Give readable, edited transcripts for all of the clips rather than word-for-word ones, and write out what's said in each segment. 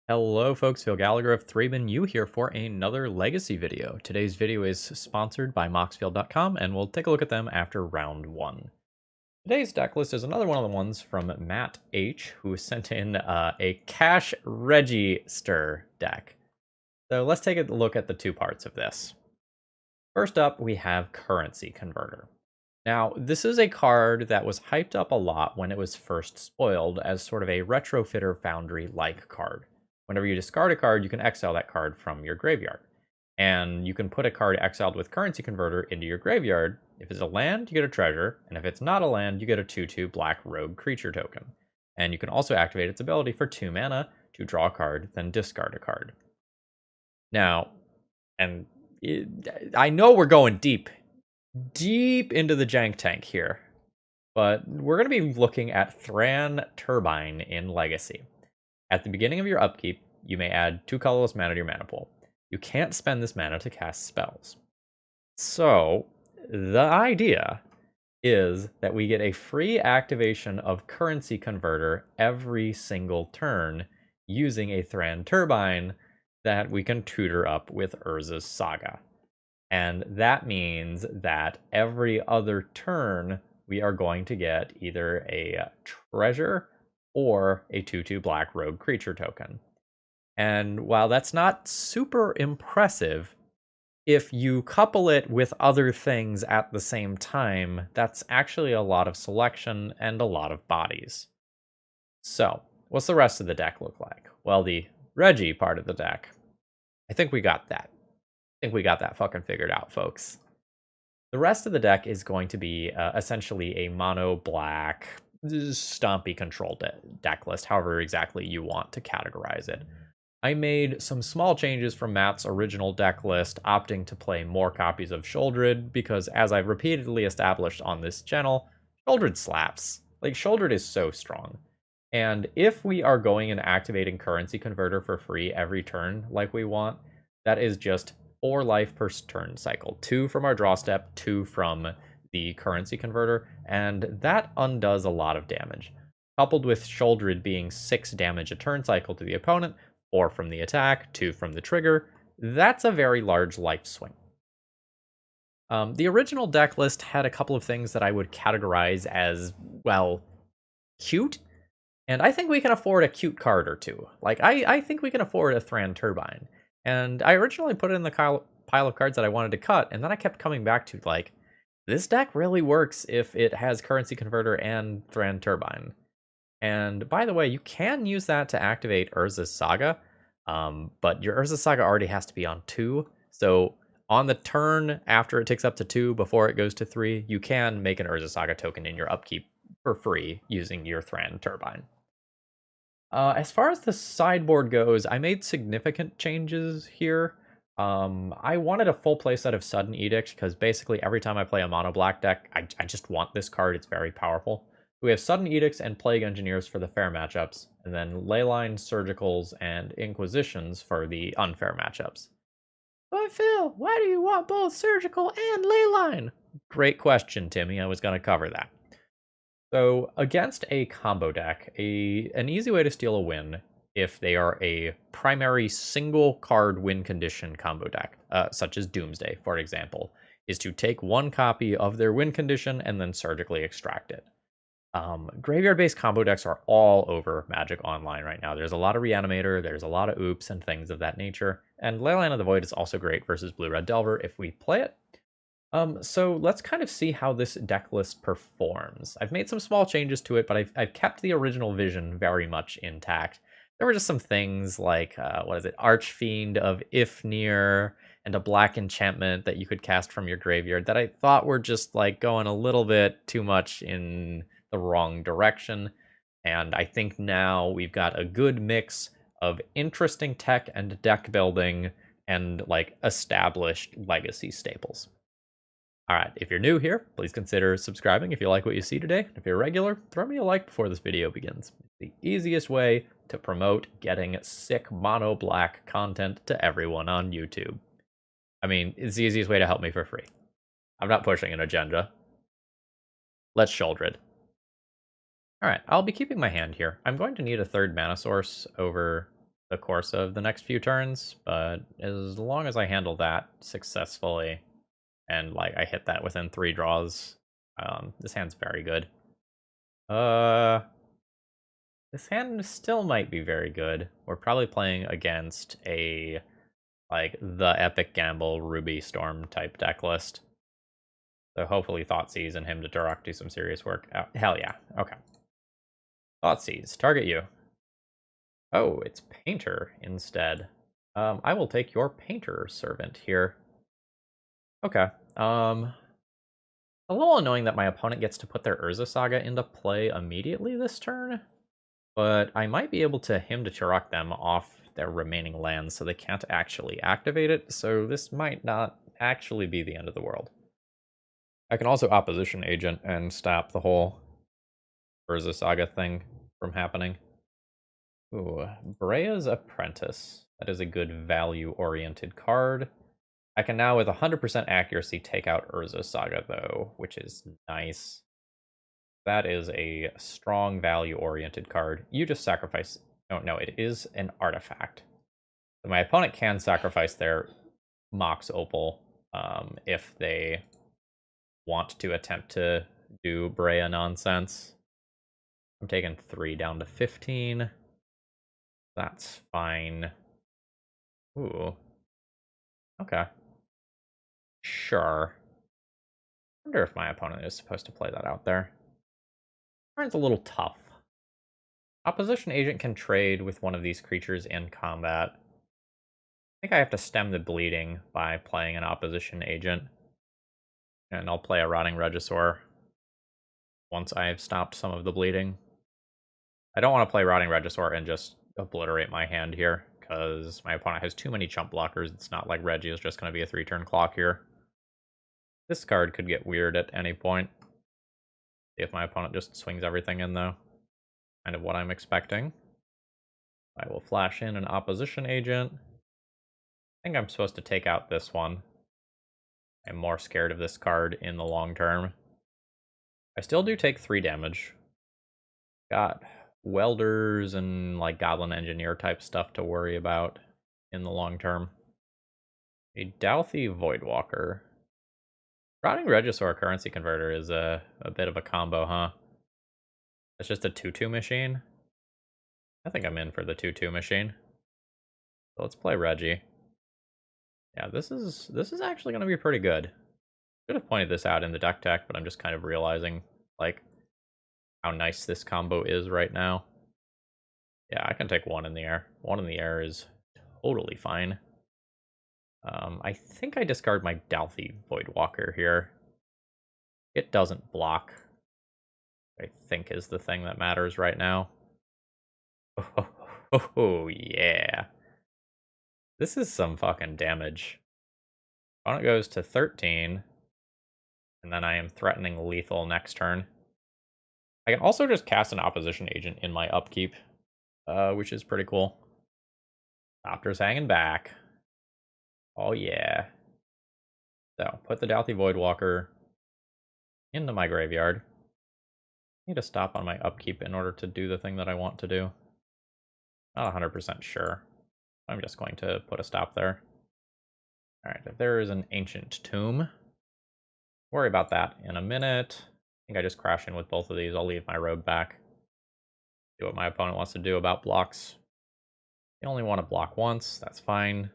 Hello folks, Phil Gallagher of ThrabenU here for another Legacy video. Today's video is sponsored by Moxfield.com and we'll take a look at them after round 1. Today's deck list is another one of the ones from Matt H, who sent in a Cash Regi-ster deck. So let's take a look at the two parts of this. First up, we have Currency Converter. Now, this is a card that was hyped up a lot when it was first spoiled as sort of a Retrofitter Foundry-like card. Whenever you discard a card, you can exile that card from your graveyard. And you can put a card exiled with Currency Converter into your graveyard. If it's a land, you get a treasure, and if it's not a land, you get a 2/2 black rogue creature token. And you can also activate its ability for 2 mana to draw a card, then discard a card. Now, I know we're going deep into the jank tank here, but we're going to be looking at Thran Turbine in Legacy. At the beginning of your upkeep, you may add 2 colorless mana to your mana pool. You can't spend this mana to cast spells. So, the idea is that we get a free activation of Currency Converter every single turn using a Thran Turbine that we can tutor up with Urza's Saga. And that means that every other turn, we are going to get either a treasure or a 2/2 black rogue creature token. And while that's not super impressive, if you couple it with other things at the same time, that's actually a lot of selection and a lot of bodies. So, what's the rest of the deck look like? Well, the Regi part of the deck, I think we got that. I think we got that fucking figured out, folks. The rest of the deck is going to be essentially a mono black stompy control deck list, however exactly you want to categorize it. I made some small changes from Matt's original deck list, opting to play more copies of Sheoldred, because as I've repeatedly established on this channel, Sheoldred slaps. Like, Sheoldred is so strong. And if we are going and activating Currency Converter for free every turn like we want, that is just 4 life per turn cycle. 2 from our draw step, 2 from the Currency Converter, and that undoes a lot of damage. Coupled with Sheoldred being 6 damage a turn cycle to the opponent, 4 from the attack, 2 from the trigger, that's a very large life swing. The original deck list had a couple of things that I would categorize as, well, cute, and I think we can afford a cute card or two. Like, I think we can afford a Thran Turbine. And I originally put it in the pile of cards that I wanted to cut, and then I kept coming back to, like, this deck really works if it has Currency Converter and Thran Turbine. And by the way, you can use that to activate Urza's Saga, but your Urza Saga already has to be on 2. So on the turn after it ticks up to 2, before it goes to 3, you can make an Urza Saga token in your upkeep for free using your Thran Turbine. As far as the sideboard goes, I made significant changes here. I wanted a full playset of Sudden Edict, because basically every time I play a mono black deck, I just want this card. It's very powerful. We have Sudden Edicts and Plague Engineers for the fair matchups, and then Leyline, Surgicals, and Inquisitions for the unfair matchups. But Phil, why do you want both Surgical and Leyline? Great question, Timmy. I was going to cover that. So against a combo deck, an easy way to steal a win, if they are a primary single card win condition combo deck, such as Doomsday, for example, is to take 1 copy of their win condition and then surgically extract it. Graveyard-based combo decks are all over Magic Online right now. There's a lot of Reanimator, there's a lot of Oops and things of that nature, and Leyline of the Void is also great versus Blue-Red Delver if we play it. So let's kind of see how this deck list performs. I've made some small changes to it, but I've kept the original vision very much intact. There were just some things like, Archfiend of Ifnir, and a black enchantment that you could cast from your graveyard that I thought were just like going a little bit too much in the wrong direction. And I think now we've got a good mix of interesting tech and deck building and like established legacy staples. All right, if you're new here, please consider subscribing if you like what you see today. If you're a regular, throw me a like before this video begins. It's the easiest way to promote getting sick mono black content to everyone on YouTube. I mean, it's the easiest way to help me for free. I'm not pushing an agenda. Let's Sheoldred. All right, I'll be keeping my hand here. I'm going to need a 3rd mana source over the course of the next few turns, but as long as I handle that successfully and like I hit that within 3 draws, this hand's very good. This hand still might be very good. We're probably playing against a like the Epic Gamble Ruby Storm type deck list. So hopefully Thoughtseize and him to Turok do some serious work. Oh, hell yeah. Okay. Thoughtseize, target you. Oh, it's Painter instead. I will take your Painter servant here. Okay. A little annoying that my opponent gets to put their Urza Saga into play immediately this turn, but I might be able to him to Turok them off their remaining lands so they can't actually activate it, so this might not actually be the end of the world. I can also Opposition Agent and stop the whole Urza Saga thing from happening. Ooh, Brea's Apprentice. That is a good value-oriented card. I can now, with 100% accuracy, take out Urza Saga, though, which is nice. That is a strong value-oriented card. You just sacrifice... Oh, no, it is an artifact. So my opponent can sacrifice their Mox Opal if they want to attempt to do Brea nonsense. I'm taking 3 down to 15. That's fine. Ooh. Okay. Sure. I wonder if my opponent is supposed to play that out there. It's a little tough. Opposition Agent can trade with one of these creatures in combat. I think I have to stem the bleeding by playing an Opposition Agent. And I'll play a Rotting Regisaur once I've stopped some of the bleeding. I don't want to play Rotting Regisaur and just obliterate my hand here, because my opponent has too many chump blockers. It's not like Reggie is just going to be a 3-turn clock here. This card could get weird at any point. See if my opponent just swings everything in, though. Kind of what I'm expecting. I will flash in an Opposition Agent. I think I'm supposed to take out this one. I'm more scared of this card in the long term. I still do take 3 damage. Got welders and like Goblin Engineer type stuff to worry about in the long term. A Douthie Voidwalker. Rotting Regisaur Currency Converter is a bit of a combo, huh? It's just a 2-2 machine. I think I'm in for the 2-2 machine. So let's play Reggie. Yeah, this is actually going to be pretty good. Should have pointed this out in the deck tech, but I'm just kind of realizing like how nice this combo is right now. Yeah, I can take 1 in the air. 1 in the air is totally fine. I think I discard my Douthie Voidwalker here. It doesn't block, I think, is the thing that matters right now. Oh, yeah. This is some fucking damage. Opponent goes to 13, and then I am threatening lethal next turn. I can also just cast an Opposition Agent in my upkeep, which is pretty cool. Opter's hanging back. Oh, yeah. So, put the Douthie Voidwalker into my graveyard. Need to stop on my upkeep in order to do the thing that I want to do. Not 100% sure. I'm just going to put a stop there. Alright, if there is an Ancient Tomb, worry about that in a minute. I think I just crash in with both of these. I'll leave my road back. Do what my opponent wants to do about blocks. They only want to block once, that's fine.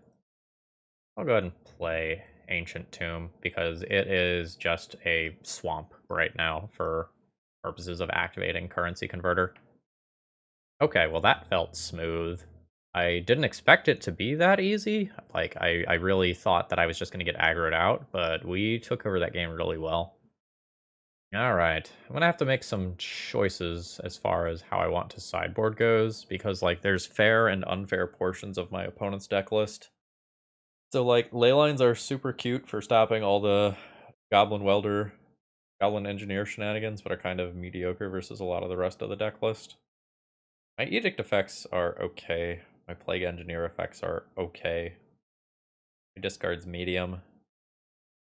I'll go ahead and play Ancient Tomb because it is just a swamp right now for purposes of activating Currency Converter. Okay, well that felt smooth. I didn't expect it to be that easy. Like, I really thought that I was just going to get aggroed out, but we took over that game really well. Alright, I'm going to have to make some choices as far as how I want to sideboard goes, because, like, there's fair and unfair portions of my opponent's deck list. So, like, Leylines are super cute for stopping all the Goblin Welder, Goblin Engineer shenanigans, but are kind of mediocre versus a lot of the rest of the deck list. My Edict effects are okay. My Plague Engineer effects are okay. My discard's medium.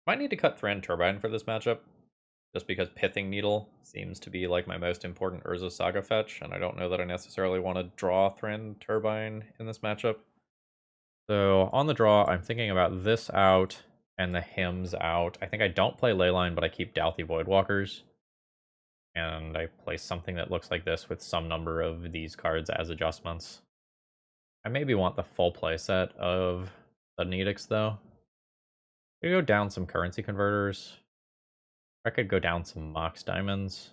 Might need to cut Thran Turbine for this matchup. just because Pithing Needle seems to be like my most important Urza Saga fetch, and I don't know that I necessarily want to draw Thran Turbine in this matchup. So on the draw, I'm thinking about this out and the hymns out. I think I don't play Leyline, but I keep Douthie Voidwalkers. And I play something that looks like this with some number of these cards as adjustments. I maybe want the full playset of the Edicts, though. I could go down some currency converters. I could go down some Mox Diamonds.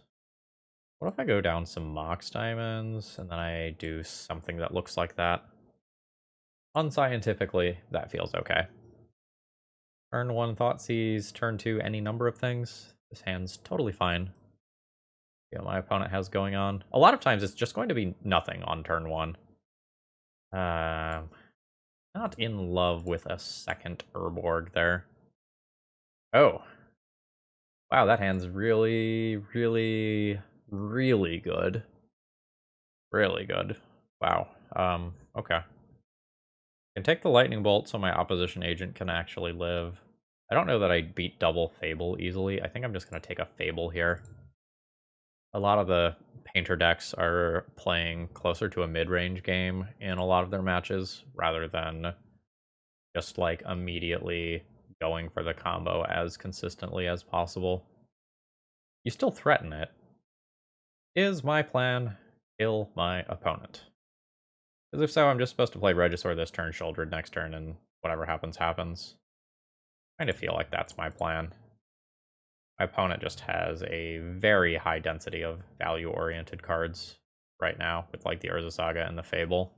What if I go down some Mox Diamonds, and then I do something that looks like that? Unscientifically, that feels okay. Turn 1 Thoughtseize, turn 2 any number of things. This hand's totally fine. See what my opponent has going on. A lot of times it's just going to be nothing on turn 1. Not in love with a second Urborg there. Oh. Wow, that hand's really, really, really good. Really good. Wow. Okay. I can take the Lightning Bolt so my opposition agent can actually live. I don't know that I beat double Fable easily. I think I'm just going to take a Fable here. A lot of the Painter decks are playing closer to a mid-range game in a lot of their matches, rather than just like immediately going for the combo as consistently as possible. You still threaten it. Is my plan kill my opponent? Because if so, I'm just supposed to play Regisaur this turn, Shouldered next turn, and whatever happens, happens. I kind of feel like that's my plan. My opponent just has a very high density of value-oriented cards right now, with like the Urza Saga and the Fable.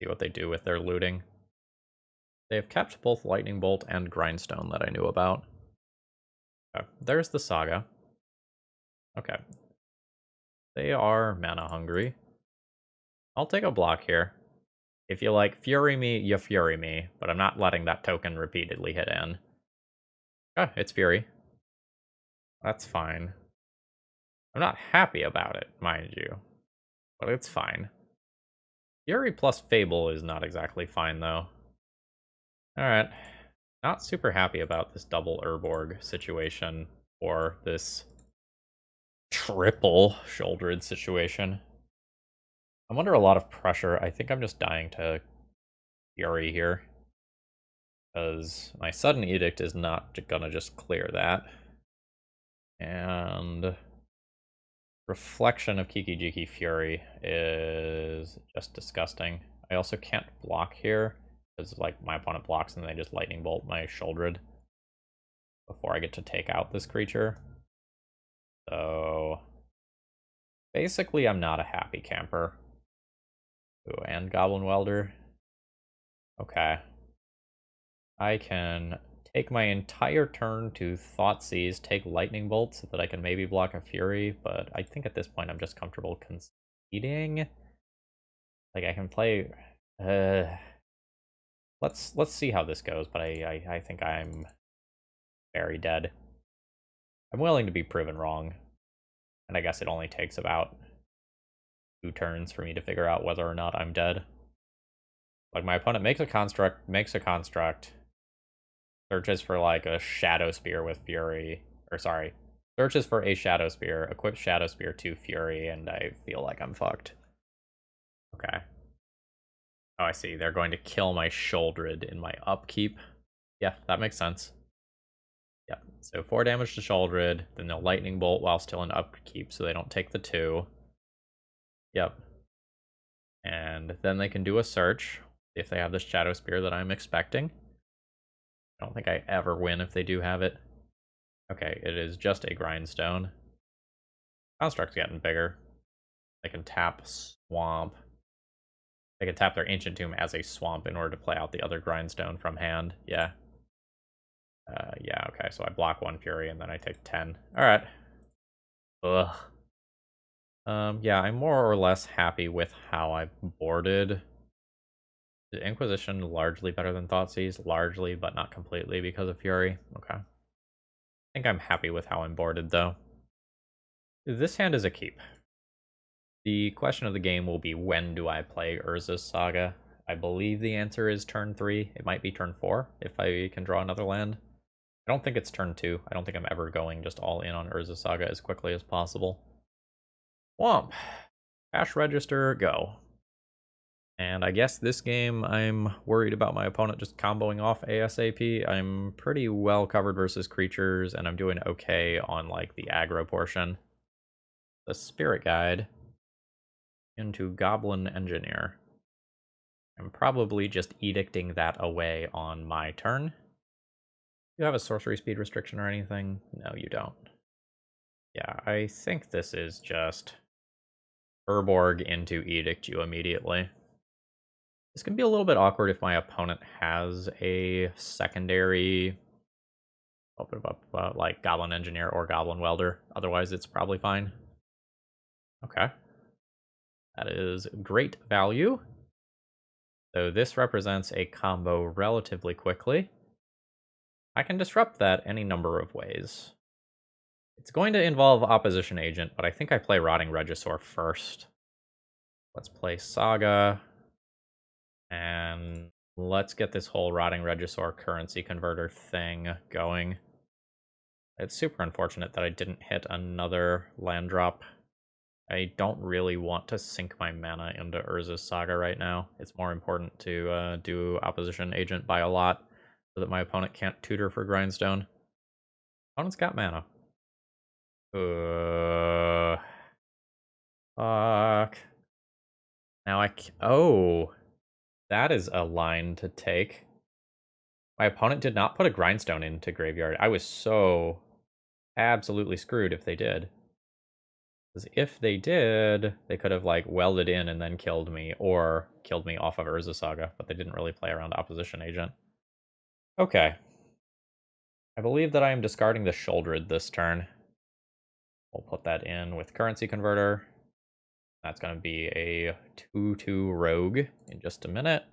See what they do with their looting. They've kept both Lightning Bolt and Grindstone that I knew about. Okay, there's the Saga. Okay. They are mana hungry. I'll take a block here. If you like Fury me, you Fury me, but I'm not letting that token repeatedly hit in. Ah, it's Fury. That's fine. I'm not happy about it, mind you, but it's fine. Fury plus Fable is not exactly fine, though. Alright. Not super happy about this double Urborg situation, or this triple Shouldered situation. I'm under a lot of pressure. I think I'm just dying to Fury here, because my Sudden Edict is not gonna just clear that. And Reflection of Kiki Jiki Fury is just disgusting. I also can't block here, because like my opponent blocks and then they just Lightning Bolt my Shouldered before I get to take out this creature. So basically I'm not a happy camper. Ooh, and Goblin Welder. Okay. I can take my entire turn to Thoughtseize, take Lightning Bolt so that I can maybe block a Fury, but I think at this point I'm just comfortable conceding. Like I can play let's see how this goes, but I think I'm very dead. I'm willing to be proven wrong. And I guess it only takes about 2 turns for me to figure out whether or not I'm dead. Like my opponent makes a construct, searches for like a Shadow Spear with Fury, or sorry, searches for a Shadow Spear, equips Shadow Spear to Fury, and I feel like I'm fucked. Okay. Oh, I see. They're going to kill my Shouldered in my upkeep. Yeah, that makes sense. Yeah, so 4 damage to Shouldered, then they'll Lightning Bolt while still in upkeep so they don't take the 2. Yep. And then they can do a search if they have this Shadow Spear that I'm expecting. I don't think I ever win if they do have it. Okay, it is just a Grindstone. Construct's getting bigger. They can tap Swamp. They can tap their Ancient Tomb as a Swamp in order to play out the other Grindstone from hand. Yeah. Yeah, okay, so I block 1 Fury and then I take 10. Alright. Ugh. Yeah, I'm more or less happy with how I've boarded. Is Inquisition largely better than Thoughtseize? Largely, but not completely because of Fury. Okay. I think I'm happy with how I'm boarded, though. This hand is a keep. The question of the game will be, when do I play Urza's Saga? I believe the answer is turn 3. It might be turn 4, if I can draw another land. I don't think it's turn 2. I don't think I'm ever going just all in on Urza Saga as quickly as possible. Womp. Cash Regi-ster, go. And I guess this game, I'm worried about my opponent just comboing off ASAP. I'm pretty well covered versus creatures, and I'm doing okay on, like, the aggro portion. The Spirit Guide into Goblin Engineer. I'm probably just edicting that away on my turn. Do you have a sorcery speed restriction or anything? No, you don't. Yeah, I think this is just Urborg into edict you immediately. This can be a little bit awkward if my opponent has a secondary, like Goblin Engineer or Goblin Welder. Otherwise, it's probably fine. Okay. That is great value. So this represents a combo relatively quickly. I can disrupt that any number of ways. It's going to involve Opposition Agent, but I think I play Rotting Regisaur first. Let's play Saga. And let's get this whole Rotting Regisaur currency converter thing going. It's super unfortunate that I didn't hit another land drop. I don't really want to sink my mana into Urza's Saga right now. It's more important to do Opposition Agent by a lot so that my opponent can't tutor for Grindstone. Opponent's got mana. Fuck. Now oh, that is a line to take. My opponent did not put a Grindstone into Graveyard. I was so absolutely screwed if they did. Because if they did, they could have, like, welded in and then killed me, or killed me off of Urza Saga, but they didn't really play around Opposition Agent. Okay. I believe that I am discarding the Sholdred this turn. We'll put that in with Currency Converter. That's going to be a 2/2 Rogue in just a minute.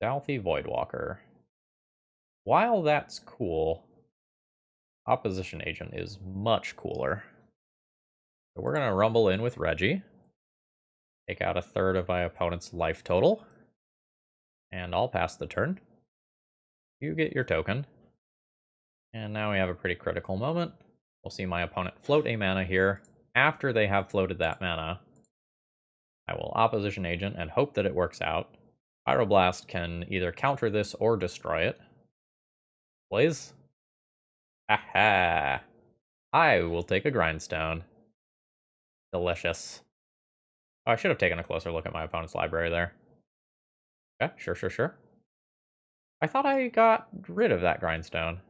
Dalthy Voidwalker. While that's cool, Opposition Agent is much cooler. So we're going to rumble in with Regi. Take out a third of my opponent's life total. And I'll pass the turn. You get your token. And now we have a pretty critical moment. We'll see my opponent float a mana here. After they have floated that mana, I will Opposition Agent and hope that it works out. Pyroblast can either counter this or destroy it. Please? Aha! I will take a Grindstone. Delicious. Oh, I should have taken a closer look at my opponent's library there. Okay, sure. I thought I got rid of that Grindstone. Am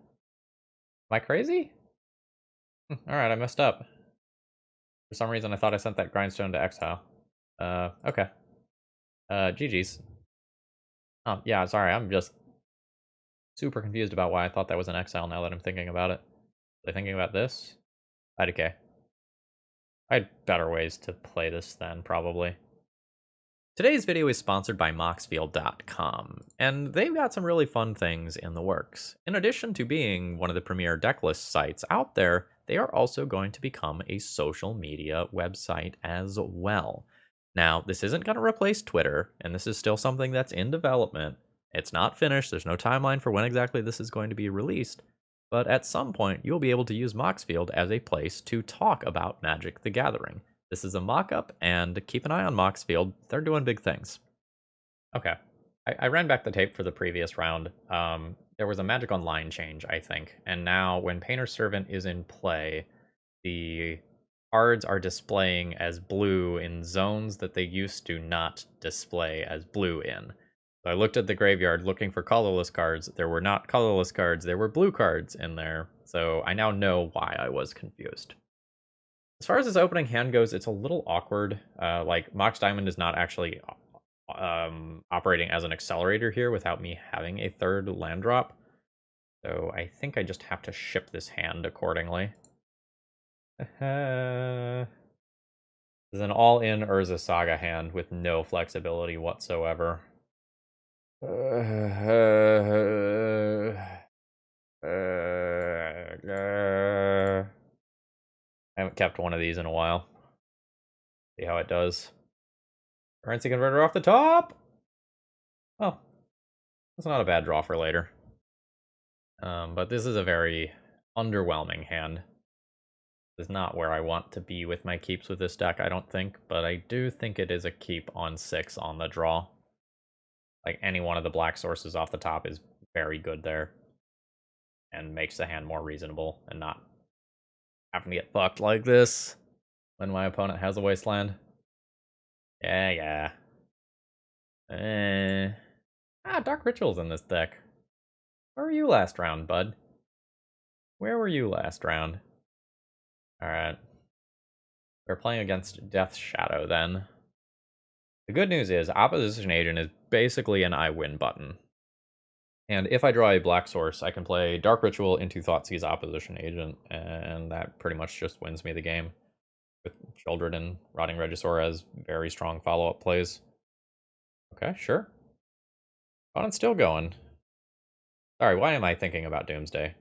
I crazy? Alright, I messed up. For some reason, I thought I sent that Grindstone to exile. Okay. GG's. Yeah, sorry, I'm just super confused about why I thought that was an exile now that I'm thinking about it. Was I thinking about this? IDK. I had better ways to play this then, probably. Today's video is sponsored by Moxfield.com, and they've got some really fun things in the works. In addition to being one of the premier decklist sites out there, they are also going to become a social media website as well. Now, this isn't going to replace Twitter, and this is still something that's in development. It's not finished, there's no timeline for when exactly this is going to be released, but at some point, you'll be able to use Moxfield as a place to talk about Magic the Gathering. This is a mock-up, and keep an eye on Moxfield. They're doing big things. Okay. I ran back the tape for the previous round. There was a Magic Online change, I think, and now when Painter's Servant is in play, the cards are displaying as blue in zones that they used to not display as blue in. So I looked at the graveyard looking for colorless cards. There were not colorless cards, there were blue cards in there. So I now know why I was confused. As far as his opening hand goes, it's a little awkward. Like, Mox Diamond is not actually operating as an accelerator here without me having a third land drop. So I think I just have to ship this hand accordingly. This is an all-in Urza Saga hand with no flexibility whatsoever. I haven't kept one of these in a while. See how it does. Currency converter off the top! Oh. That's not a bad draw for later. But this is a very underwhelming hand. This is not where I want to be with my keeps with this deck, I don't think, but I do think it is a keep on 6 on the draw. Like, any one of the black sources off the top is very good there, and makes the hand more reasonable, and not having to get fucked like this when my opponent has a wasteland. Yeah. Dark Ritual's in this deck. Where were you last round, bud? Where were you last round? Alright. We're playing against Death Shadow, then. The good news is, Opposition Agent is basically an I win button. And if I draw a black source, I can play Dark Ritual into Thoughtseize Opposition Agent, and that pretty much just wins me the game. With Children and Rotting Regisaur as very strong follow-up plays. Okay, sure. Opponent's still going. Sorry, why am I thinking about Doomsday?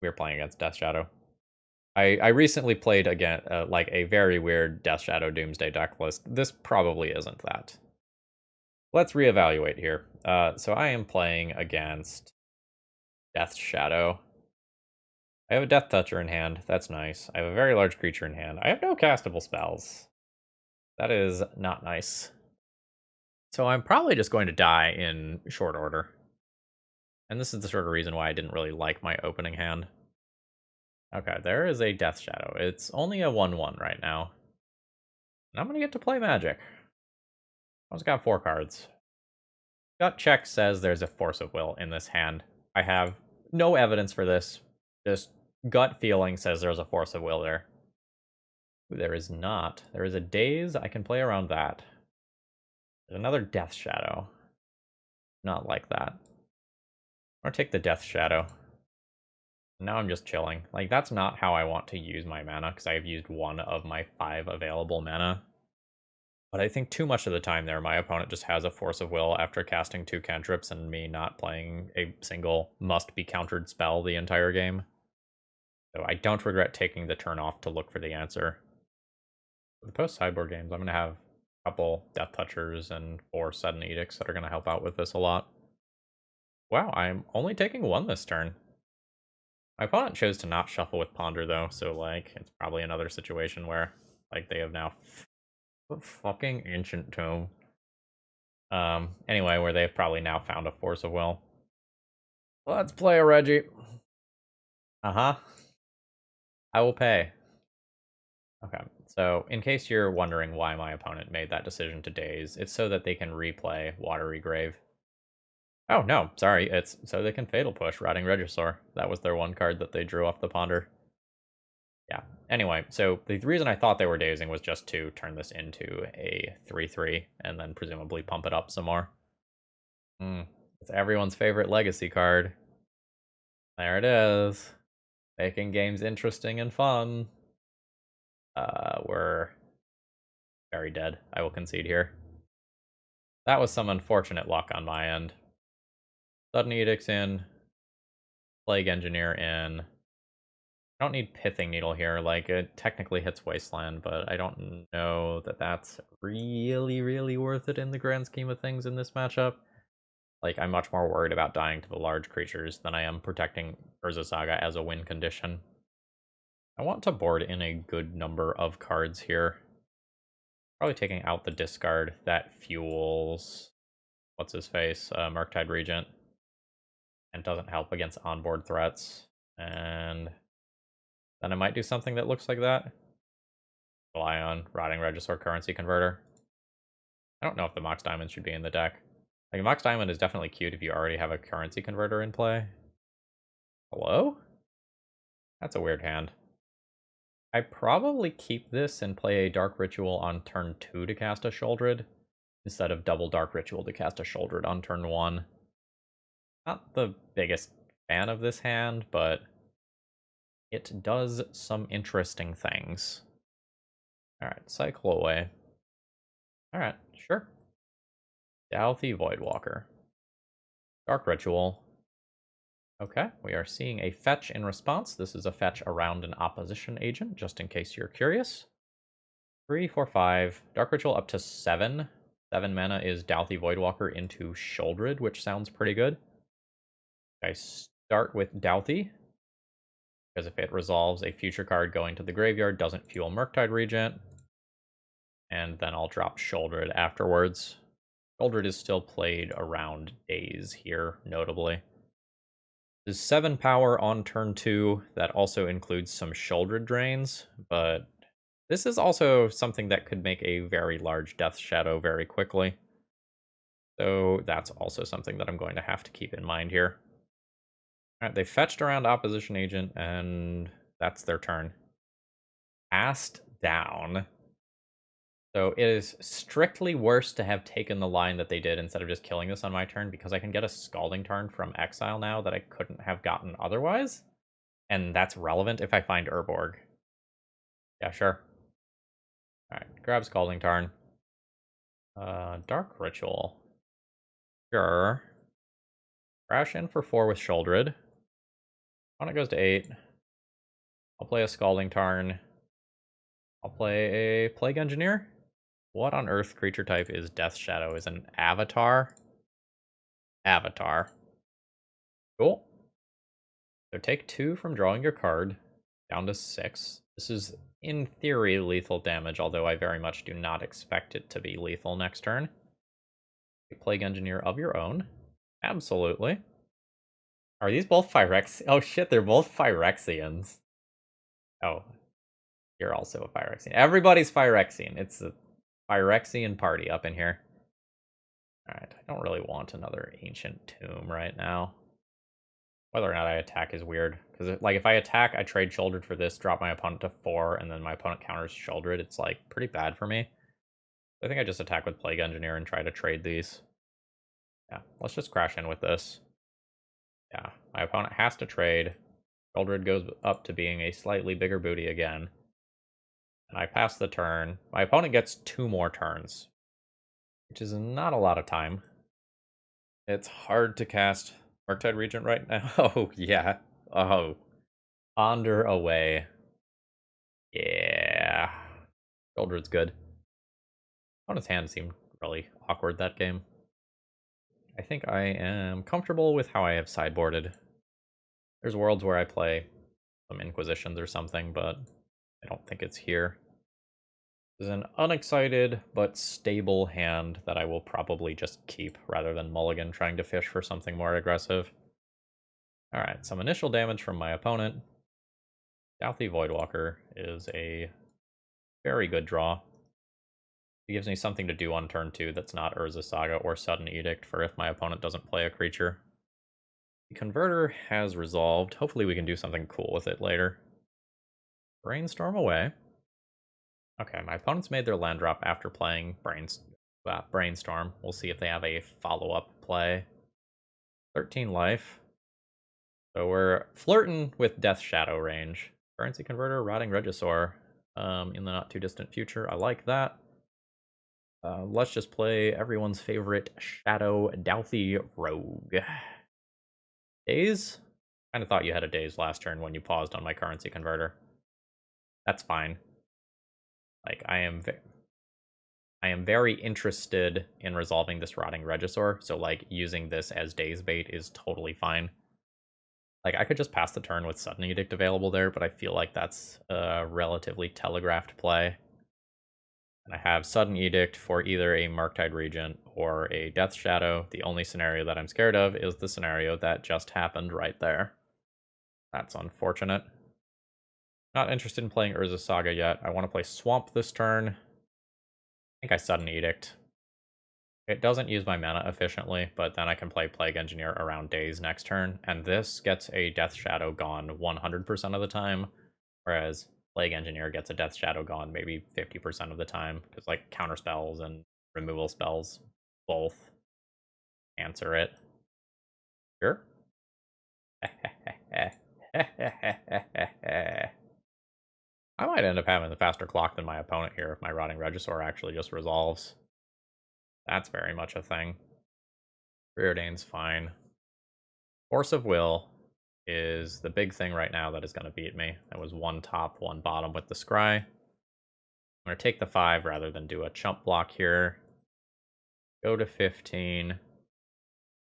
We're playing against Death Shadow. I recently played again, like a very weird Death Shadow Doomsday deck list. This probably isn't that. Let's reevaluate here. So I am playing against Death Shadow. I have a Death Toucher in hand. That's nice. I have a very large creature in hand. I have no castable spells. That is not nice. So I'm probably just going to die in short order. And this is the sort of reason why I didn't really like my opening hand. Okay, there is a Death Shadow. It's only a 1/1 right now. And I'm going to get to play Magic. I just got 4 cards. Gut check says there's a Force of Will in this hand. I have no evidence for this. Just gut feeling says there's a Force of Will there. Ooh, there is not. There is a Daze. I can play around that. There's another Death Shadow. Not like that. I'm going to take the Death Shadow. Now I'm just chilling. Like, that's not how I want to use my mana, because I have used 1 of my 5 available mana. But I think too much of the time there, my opponent just has a Force of Will after casting 2 cantrips and me not playing a single must-be-countered spell the entire game. So I don't regret taking the turn off to look for the answer. For the post-sideboard games, I'm going to have a couple Death Touchers and 4 Sudden Edicts that are going to help out with this a lot. Wow, I'm only taking 1 this turn. My opponent chose to not shuffle with Ponder, though, so, like, it's probably another situation where, like, they have now... fucking Ancient Tomb. Anyway, where they've probably now found a Force of Will. Let's play a Reggie. Uh-huh. I will pay. Okay, so in case you're wondering why my opponent made that decision to Daze, it's so that they can replay Watery Grave. Oh, no, sorry, it's so they can Fatal Push Rotting Regisaur. That was their 1 card that they drew off the Ponder. Yeah, anyway, so the reason I thought they were dazing was just to turn this into a 3/3, and then presumably pump it up some more. It's everyone's favorite legacy card. There it is. Making games interesting and fun. We're very dead. I will concede here. That was some unfortunate luck on my end. Sudden Edicts in. Plague Engineer in. I don't need Pithing Needle here. Like, it technically hits Wasteland, but I don't know that that's really worth it in the grand scheme of things in this matchup. Like, I'm much more worried about dying to the large creatures than I am protecting Urza Saga as a win condition. I want to board in a good number of cards here. Probably taking out the discard that fuels... what's his face? Murktide Regent. And doesn't help against onboard threats. And then I might do something that looks like that. Rely on Rotting Regisaur Currency Converter. I don't know if the Mox Diamond should be in the deck. Like, Mox Diamond is definitely cute if you already have a Currency Converter in play. Hello? That's a weird hand. I probably keep this and play a Dark Ritual on turn 2 to cast a Sheoldred, instead of double Dark Ritual to cast a Sheoldred on turn 1. Not the biggest fan of this hand, but it does some interesting things. Alright, Cycle away. Alright, sure. Dalthy Voidwalker. Dark Ritual. Okay, we are seeing a fetch in response. This is a fetch around an opposition agent, just in case you're curious. 3, 4, 5. Dark Ritual up to 7. 7 mana is Dalthy Voidwalker into Sheoldred, which sounds pretty good. I Start with Douthie, because if it resolves a future card going to the graveyard, doesn't fuel Murktide Regent. And then I'll drop Shouldered afterwards. Shouldered is still played around Daze here, notably. There's 7 power on turn 2. That also includes some Shouldered drains, but this is also something that could make a very large Death Shadow very quickly. So that's also something that I'm going to have to keep in mind here. Alright, they fetched around Opposition Agent, and that's their turn. Passed down. So it is strictly worse to have taken the line that they did instead of just killing this on my turn, because I can get a Scalding Tarn from exile now that I couldn't have gotten otherwise. And that's relevant if I find Urborg. Yeah, sure. Alright, grab Scalding Tarn. Dark Ritual. Sure. Crash in for 4 with Shouldered. When it goes to 8, I'll play a Scalding Tarn. I'll play a Plague Engineer. What on earth creature type is Death Shadow? Is an Avatar? Avatar. Cool. So take 2 from drawing your card, down to 6. This is, in theory, lethal damage, although I very much do not expect it to be lethal next turn. Plague Engineer of your own. Absolutely. Are these both Phyrex? Oh shit, they're both Phyrexians. Oh, you're also a Phyrexian. Everybody's Phyrexian. It's a Phyrexian party up in here. Alright, I don't really want another Ancient Tomb right now. Whether or not I attack is weird. Because, like, if I attack, I trade Shouldered for this, drop my opponent to 4, and then my opponent counters Shouldered. It's, like, pretty bad for me. I think I just attack with Plague Engineer and try to trade these. Yeah, let's just crash in with this. Yeah, my opponent has to trade. Shouldered goes up to being a slightly bigger booty again. And I pass the turn. My opponent gets 2 more turns, which is not a lot of time. It's hard to cast Murktide Regent right now. Oh, yeah. Oh. Ponder away. Yeah. Shouldered's good. Opponent's hand seemed really awkward that game. I think I am comfortable with how I have sideboarded. There's worlds where I play some Inquisitions or something, but I don't think it's here. This is an unexcited but stable hand that I will probably just keep rather than mulligan trying to fish for something more aggressive. Alright, some initial damage from my opponent. Douthie Voidwalker is a very good draw. It gives me something to do on turn 2 that's not Urza Saga or Sudden Edict for if my opponent doesn't play a creature. The Converter has resolved. Hopefully we can do something cool with it later. Brainstorm away. Okay, my opponent's made their land drop after playing Brainstorm. We'll see if they have a follow-up play. 13 life. So we're flirting with Death Shadow range. Currency Converter, Rotting Regisaur in the not-too-distant future. I like that. Let's just play everyone's favorite Shadow Douthie Rogue. Daze? Kind of thought you had a Daze last turn when you paused on my Currency Converter. That's fine. Like, I am very interested in resolving this Rotting Regisaur, so, like, using this as Daze bait is totally fine. Like, I could just pass the turn with Sudden Edict available there, but I feel like that's a relatively telegraphed play. And I have Sudden Edict for either a Murktide Regent or a Death Shadow. The only scenario that I'm scared of is the scenario that just happened right there. That's unfortunate. Not interested in playing Urza Saga yet. I want to play Swamp this turn. I think I Sudden Edict. It doesn't use my mana efficiently, but then I can play Plague Engineer around Daze next turn, and this gets a Death Shadow gone 100% of the time, whereas Plague Engineer gets a Death Shadow gone maybe 50% of the time, because, like, counter spells and removal spells both answer it. Sure. I might end up having the faster clock than my opponent here if my Rotting Regisaur actually just resolves. That's very much a thing. Preordain's fine. Force of Will is the big thing right now that is going to beat me. That was 1 top, 1 bottom with the Scry. I'm going to take the 5 rather than do a chump block here. Go to 15.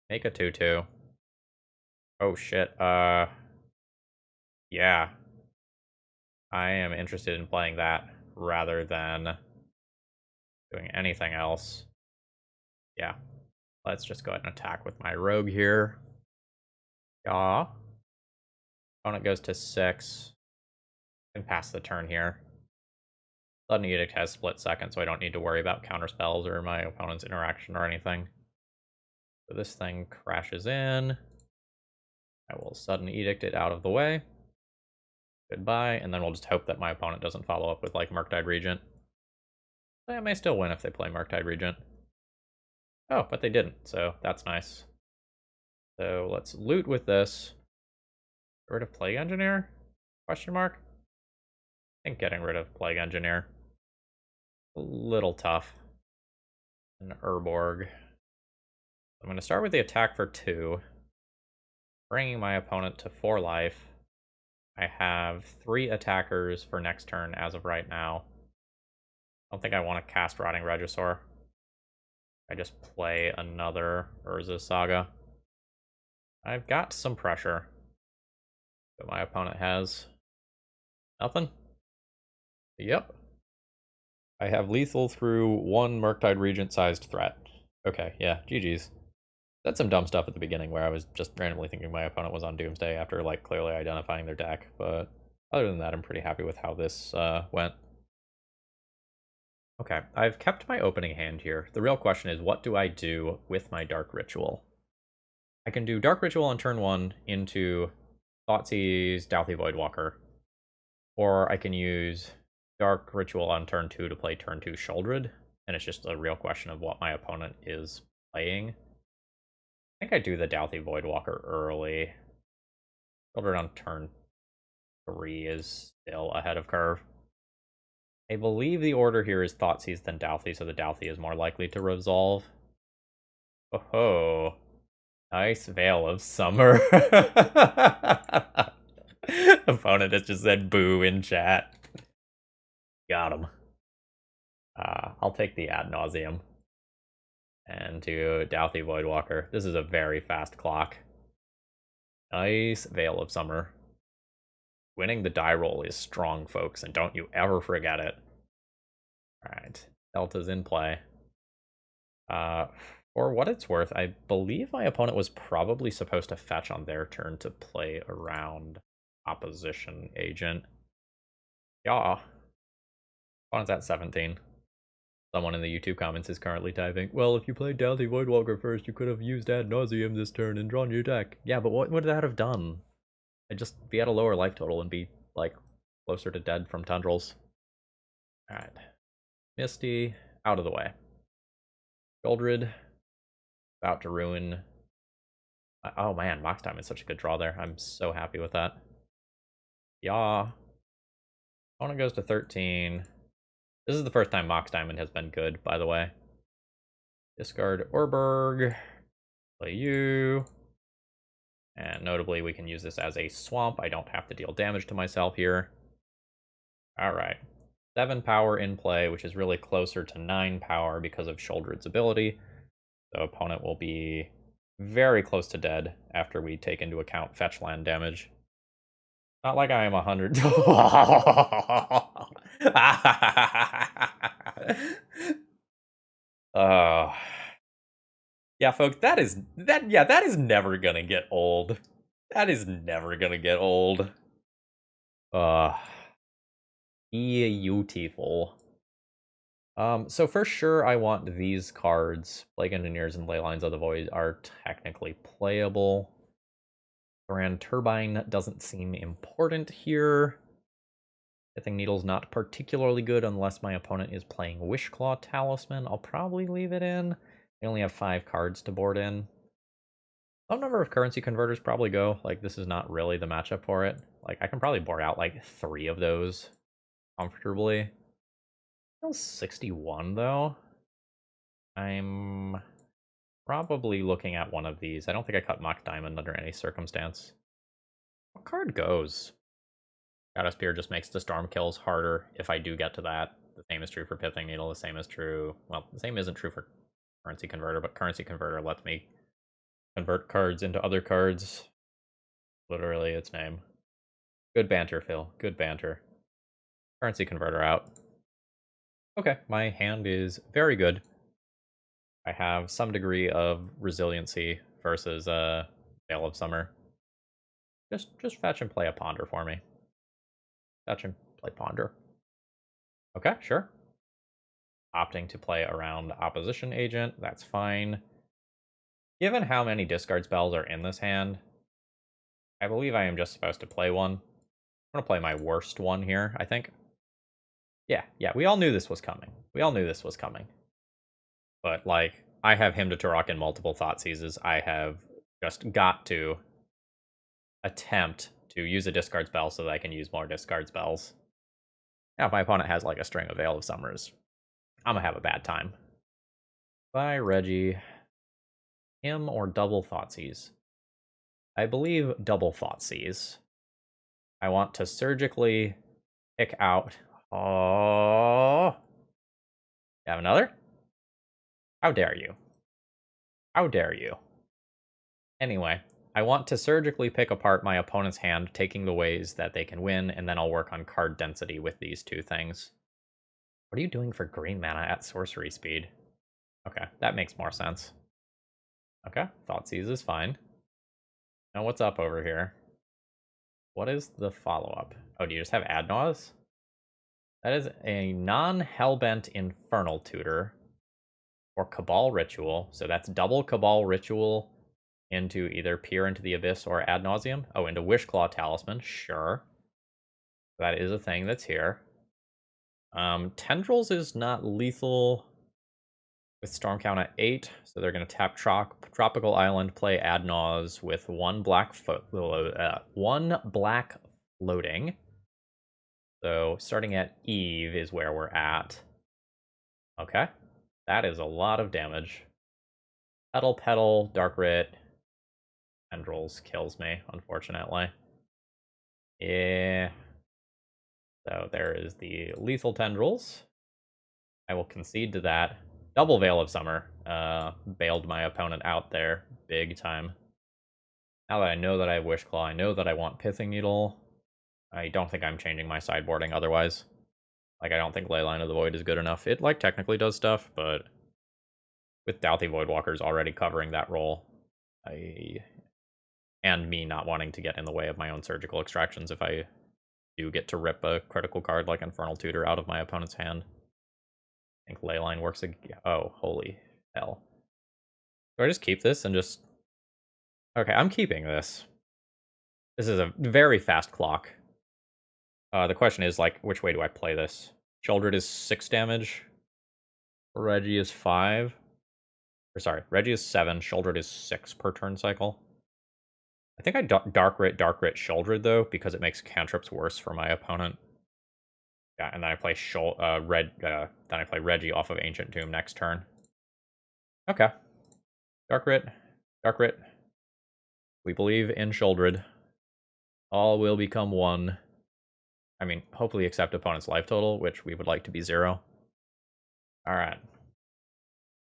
Make a 2-2. Oh shit. Yeah. I am interested in playing that rather than doing anything else. Yeah. Let's just go ahead and attack with my rogue here. Yeah. Opponent goes to 6. Can pass the turn here. Sudden Edict has split second, so I don't need to worry about counter spells or my opponent's interaction or anything. So this thing crashes in. I will Sudden Edict it out of the way. Goodbye, and then we'll just hope that my opponent doesn't follow up with, like, Murktide Regent. I may still win if they play Murktide Regent. Oh, but they didn't, so that's nice. So let's loot with this. Get rid of Plague Engineer? Question mark? I think getting rid of Plague Engineer. A little tough. An Urborg. I'm going to start with the attack for 2. Bringing my opponent to 4 life. I have 3 attackers for next turn as of right now. I don't think I want to cast Rotting Regisaur. I just play another Urza Saga. I've got some pressure. But my opponent has nothing. Yep. I have lethal through 1 Murktide Regent-sized threat. Okay, yeah, GG's. Said some dumb stuff at the beginning where I was just randomly thinking my opponent was on Doomsday after, like, clearly identifying their deck, but other than that, I'm pretty happy with how this went. Okay, I've kept my opening hand here. The real question is, what do I do with my Dark Ritual? I can do Dark Ritual on turn 1 into Thoughtseize, Douthie Voidwalker, or I can use Dark Ritual on turn 2 to play turn 2 Sheoldred, and it's just a real question of what my opponent is playing. I think I do the Douthie Voidwalker early. Sheoldred on turn 3 is still ahead of curve. I believe the order here is Thoughtseize then Douthie, so the Douthie is more likely to resolve. Oh, nice Veil of Summer. Opponent has just said boo in chat. Got him. I'll take the ad nauseum. And to Douthie Voidwalker. This is a very fast clock. Nice Veil of Summer. Winning the die roll is strong, folks, and don't you ever forget it. Alright, Delta's in play. For what it's worth, I believe my opponent was probably supposed to fetch on their turn to play around opposition agent. Yeah. Opponent's at 17. Someone in the YouTube comments is currently typing, well, if you played Douthie Voidwalker first, you could have used ad nauseum this turn and drawn your deck. Yeah, but what would that have done? I'd just be at a lower life total and be, like, closer to dead from tundrals. Alright. Misty, out of the way. Sheoldred, about to ruin. Oh man, Mox Time is such a good draw there. I'm so happy with that. Yeah. Opponent goes to 13. This is the first time Mox Diamond has been good, by the way. Discard Urborg. Play you. And notably, we can use this as a swamp. I don't have to deal damage to myself here. Alright. 7 power in play, which is really closer to 9 power because of Sheoldred's ability. So opponent will be very close to dead after we take into account fetch land damage. Not like I am 100. Yeah, folks, that is never gonna get old. That is never gonna get old. Beautiful. So for sure, I want these cards. Plague Engineers and Leylines of the Void are technically playable. Thran Turbine doesn't seem important here. Pithing Needle's not particularly good unless my opponent is playing Wishclaw Talisman. I'll probably leave it in. I only have 5 cards to board in. Some number of currency converters probably go. Like, this is not really the matchup for it. Like, I can probably board out, like, 3 of those comfortably. Still 61, though. I'm probably looking at one of these. I don't think I cut Mock Diamond under any circumstance. What card goes? Shadow Spear just makes the storm kills harder if I do get to that. The same is true for Pithing Needle. The same is true... Well, the same isn't true for Currency Converter, but Currency Converter lets me convert cards into other cards. Literally its name. Good banter, Phil. Good banter. Currency converter out. Okay, my hand is very good. I have some degree of resiliency versus Veil of Summer. Just fetch and play a Ponder for me. Fetch and play Ponder. Okay, sure. Opting to play around Opposition Agent, that's fine. Given how many discard spells are in this hand, I believe I am just supposed to play one. I'm going to play my worst one here, I think. Yeah, we all knew this was coming. We all knew this was coming. But, like, I have Hymn to Turok in multiple Thoughtseizes. I have just got to attempt to use a discard spell so that I can use more discard spells. Now, if my opponent has, like, a string of Veil of Summers, I'm gonna have a bad time. Bye, Reggie. Him or double Thoughtseize? I believe double Thoughtseize. I want to surgically pick out... Oh... You have another? How dare you? How dare you? Anyway, I want to surgically pick apart my opponent's hand, taking the ways that they can win, and then I'll work on card density with these two things. What are you doing for green mana at sorcery speed? Okay, that makes more sense. Okay, Thoughtseize is fine. Now what's up over here? What is the follow-up? Oh, do you just have Adnaz? That is a non-Hellbent Infernal Tutor or Cabal Ritual. So that's double Cabal Ritual into either Peer into the Abyss or Ad Nauseam. Oh, into Wishclaw Talisman, sure. That is a thing that's here. Tendrils is not lethal with Storm count at 8, so they're going to tap Tropical Island, play Adnaz with one black floating. So starting at Eve is where we're at. Okay, that is a lot of damage. Petal, Dark Writ, Tendrils kills me, unfortunately. Yeah. So there is the lethal Tendrils. I will concede to that. Double Veil of Summer bailed my opponent out there big time. Now that I know that I have Wishclaw, I know that I want Pithing Needle. I don't think I'm changing my sideboarding otherwise. Like, I don't think Leyline of the Void is good enough. It, like, technically does stuff, but with Douthie Voidwalkers already covering that role, and me not wanting to get in the way of my own surgical extractions if I do get to rip a critical card like Infernal Tutor out of my opponent's hand. I think Leyline works again. Oh, holy hell. Do I just keep this and just... Okay, I'm keeping this. This is a very fast clock. The question is, like, which way do I play this? Sheoldred is 6 damage. Reggie is 5. Or sorry, Reggie is 7. Sheoldred is 6 per turn cycle. I think I Dark Writ Sheoldred, though, because it makes cantrips worse for my opponent. Yeah, and then I play then I play Reggie off of Ancient Tomb next turn. Okay. Dark Writ. We believe in Sheoldred. All will become one. I mean, hopefully accept opponent's life total, which we would like to be 0. Alright.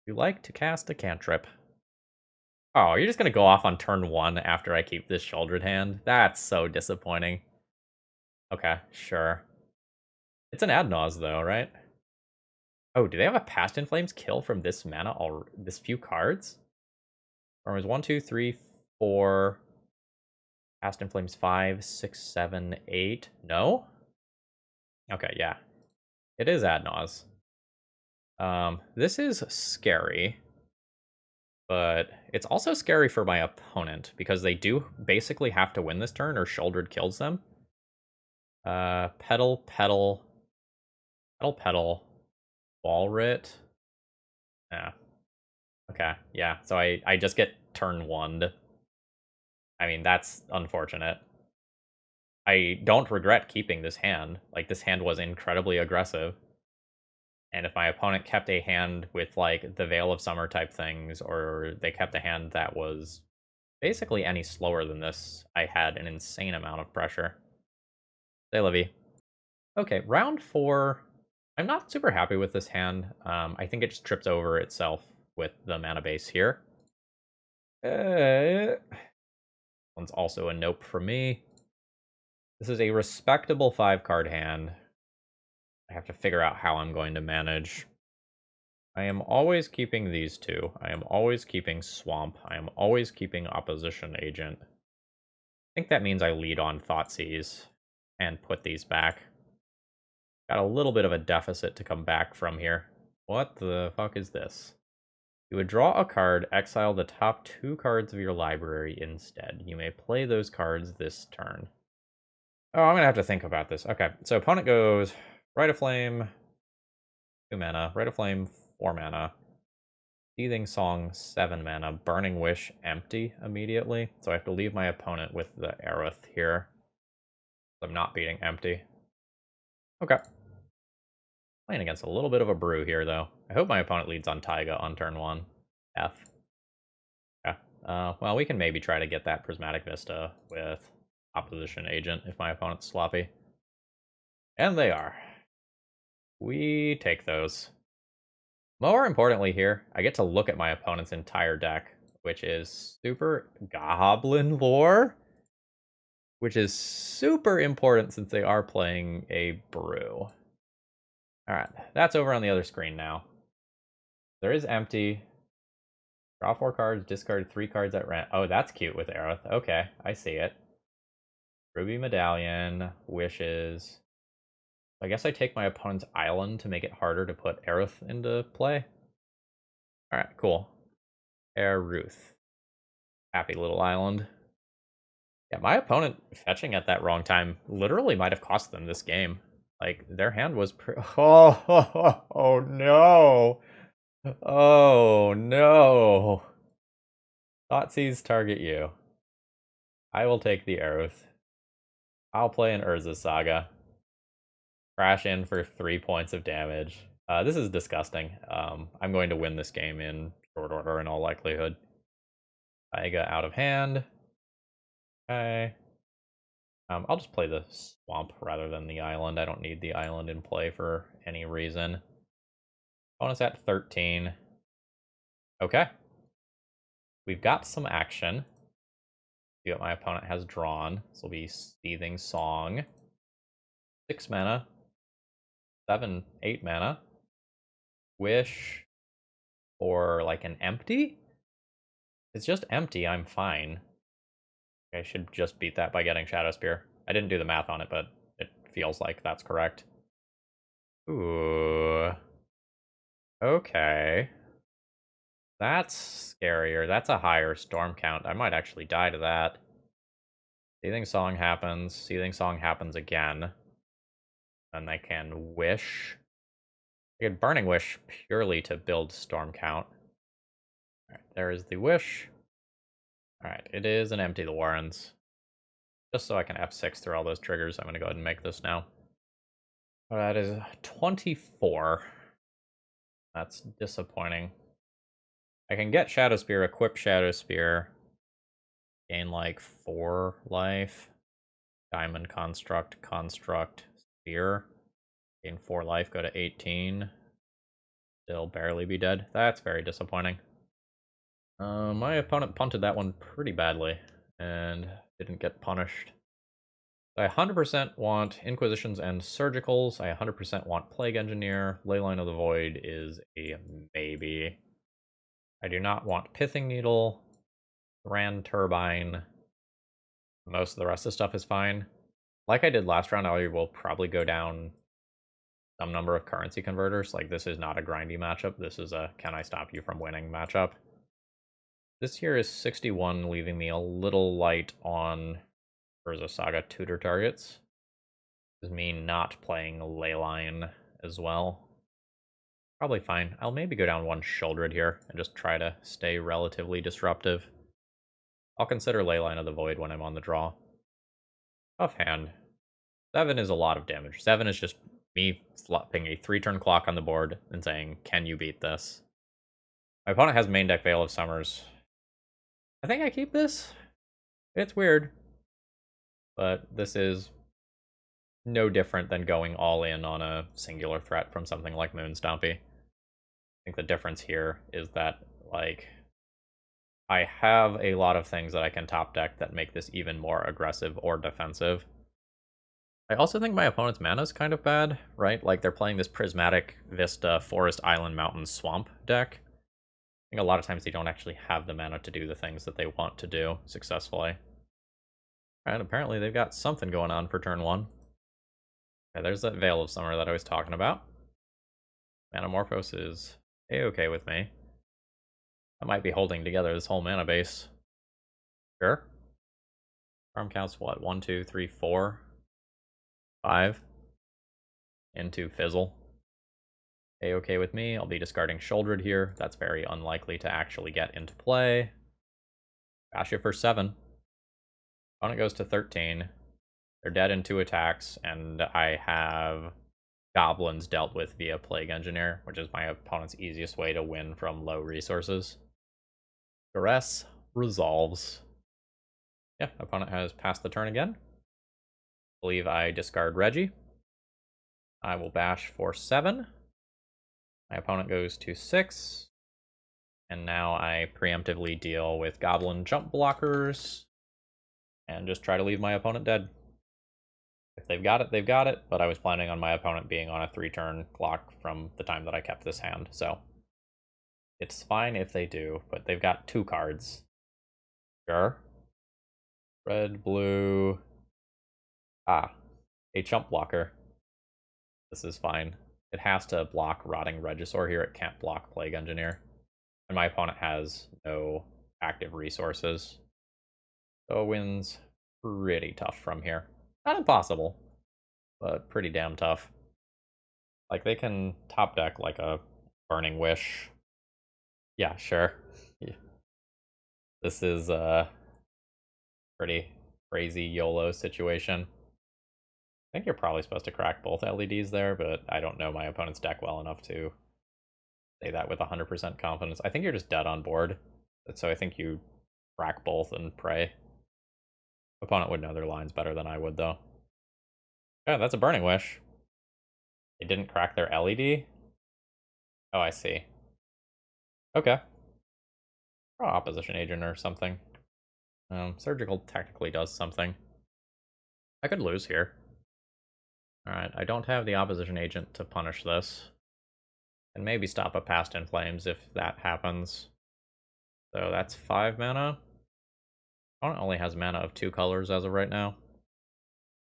You like to cast a cantrip. Oh, you're just gonna go off on turn 1 after I keep this Sheoldred hand? That's so disappointing. Okay, sure. It's an Adnaz, though, right? Oh, do they have a Past in Flames kill from this mana, this few cards? Or was 1, 2, 3, 4... Past in Flames 5, 6, 7, 8... No? Okay, yeah. It is Adnaz. This is scary. But it's also scary for my opponent, because they do basically have to win this turn, or Sheoldred kills them. Petal, Walrit. Yeah. Okay, yeah, so I just get turn 1'd. I mean, that's unfortunate. I don't regret keeping this hand. Like, this hand was incredibly aggressive. And if my opponent kept a hand with, like, the Veil of Summer type things, or they kept a hand that was basically any slower than this, I had an insane amount of pressure. Say la vie. Okay, round 4. I'm not super happy with this hand. I think it just trips over itself with the mana base here. One's also a nope for me. This is a respectable 5-card hand. I have to figure out how I'm going to manage. I am always keeping these two. I am always keeping Swamp. I am always keeping Opposition Agent. I think that means I lead on Thoughtseize and put these back. Got a little bit of a deficit to come back from here. What the fuck is this? You would draw a card, exile the top 2 cards of your library instead. You may play those cards this turn. Oh, I'm gonna have to think about this. Okay, so opponent goes Rite of Flame, 2 mana, Rite of Flame, 4 mana, Seething Song, 7 mana, Burning Wish, empty immediately. So I have to leave my opponent with the Aerith here. I'm not beating empty. Okay. Playing against a little bit of a brew here, though. I hope my opponent leads on Taiga on turn 1. F. Yeah. Well, we can maybe try to get that Prismatic Vista with Opposition Agent if my opponent's sloppy. And they are. We take those. More importantly here, I get to look at my opponent's entire deck, which is super Goblin Lore, which is super important since they are playing a brew. Alright, that's over on the other screen now. There is empty. Draw 4 cards, discard 3 cards at random. Oh, that's cute with Aerith. Okay, I see it. Ruby Medallion, Wishes. I guess I take my opponent's island to make it harder to put Aerith into play. Alright, cool. Aerith. Happy little island. Yeah, my opponent fetching at that wrong time literally might have cost them this game. Like, their hand was oh no! Oh no! Thoughtseize target you. I will take the Aerith. I'll play an Urza Saga. Crash in for 3 points of damage. This is disgusting. I'm going to win this game in short order in all likelihood. Taiga out of hand. Okay. I'll just play the Swamp rather than the Island. I don't need the Island in play for any reason. Bonus at 13. Okay. We've got some action. See what my opponent has drawn. This will be Seething Song. 6 mana. 8 mana. Wish. Or like an empty? It's just empty, I'm fine. I should just beat that by getting Shadow Spear. I didn't do the math on it, but it feels like that's correct. Ooh. Okay. That's scarier. That's a higher storm count. I might actually die to that. Seething Song happens. Seething Song happens again. And I can Wish. I could Burning Wish purely to build storm count. Alright, there is the Wish. Alright, it is an Empty the Warrens. Just so I can F6 through all those triggers, I'm going to go ahead and make this now. That is 24. That's disappointing. I can get Shadow Spear, equip Shadow Spear, gain like 4 life. Diamond Construct, Spear. Gain 4 life, go to 18. Still barely be dead. That's very disappointing. My opponent punted that one pretty badly and didn't get punished. I 100% want Inquisitions and Surgicals. I 100% want Plague Engineer. Leyline of the Void is a maybe. I do not want Pithing Needle. Thran Turbine. Most of the rest of the stuff is fine. Like I did last round, I will probably go down some number of currency converters. Like, this is not a grindy matchup. This is a can I stop you from winning matchup. This here is 61, leaving me a little light on Urza Saga tutor targets. This is me not playing Leyline as well. Probably fine. I'll maybe go down 1 Sheoldred here and just try to stay relatively disruptive. I'll consider Leyline of the Void when I'm on the draw. Tough hand. 7 is a lot of damage. 7 is just me flopping a 3-turn clock on the board and saying, can you beat this? My opponent has main deck Veil of Summers. I think I keep this. It's weird. But this is no different than going all in on a singular threat from something like Moonstompy. I think the difference here is that, like, I have a lot of things that I can top deck that make this even more aggressive or defensive. I also think my opponent's mana is kind of bad, right? Like, they're playing this Prismatic Vista Forest Island Mountain Swamp deck. I think a lot of times they don't actually have the mana to do the things that they want to do successfully. And apparently they've got something going on for turn 1. Okay, there's that Veil of Summer that I was talking about. Manamorphose is a-okay with me. I might be holding together this whole mana base. Sure. Farm counts what? 1, 2, 3, 4, 5. Into Fizzle. A-okay with me. I'll be discarding Shouldered here. That's very unlikely to actually get into play. Bash it for 7. Opponent goes to 13. They're dead in 2 attacks, and I have Goblins dealt with via Plague Engineer, which is my opponent's easiest way to win from low resources. Duress resolves. Yeah, opponent has passed the turn again. I believe I discard Reggie. I will bash for 7. My opponent goes to 6. And now I preemptively deal with Goblin jump blockers. And just try to leave my opponent dead. If they've got it, they've got it. But I was planning on my opponent being on a 3-turn clock from the time that I kept this hand. So it's fine if they do, but they've got 2 cards. Sure. Red, blue. Ah, a jump blocker. This is fine. It has to block Rotting Regisaur here. It can't block Plague Engineer. And my opponent has no active resources. So it wins pretty tough from here. Not impossible, but pretty damn tough. Like, they can top deck like a Burning Wish. Yeah, sure. Yeah. This is a pretty crazy YOLO situation. I think you're probably supposed to crack both LEDs there, but I don't know my opponent's deck well enough to say that with 100% confidence. I think you're just dead on board, so I think you crack both and pray. Opponent would know their lines better than I would, though. Yeah, that's a Burning Wish. They didn't crack their LED? Oh, I see. Okay. Oh, Opposition Agent or something. Surgical technically does something. I could lose here. Alright, I don't have the Opposition Agent to punish this. And maybe stop a Past in Flames if that happens. So that's 5 mana. Opponent only has mana of 2 colors as of right now.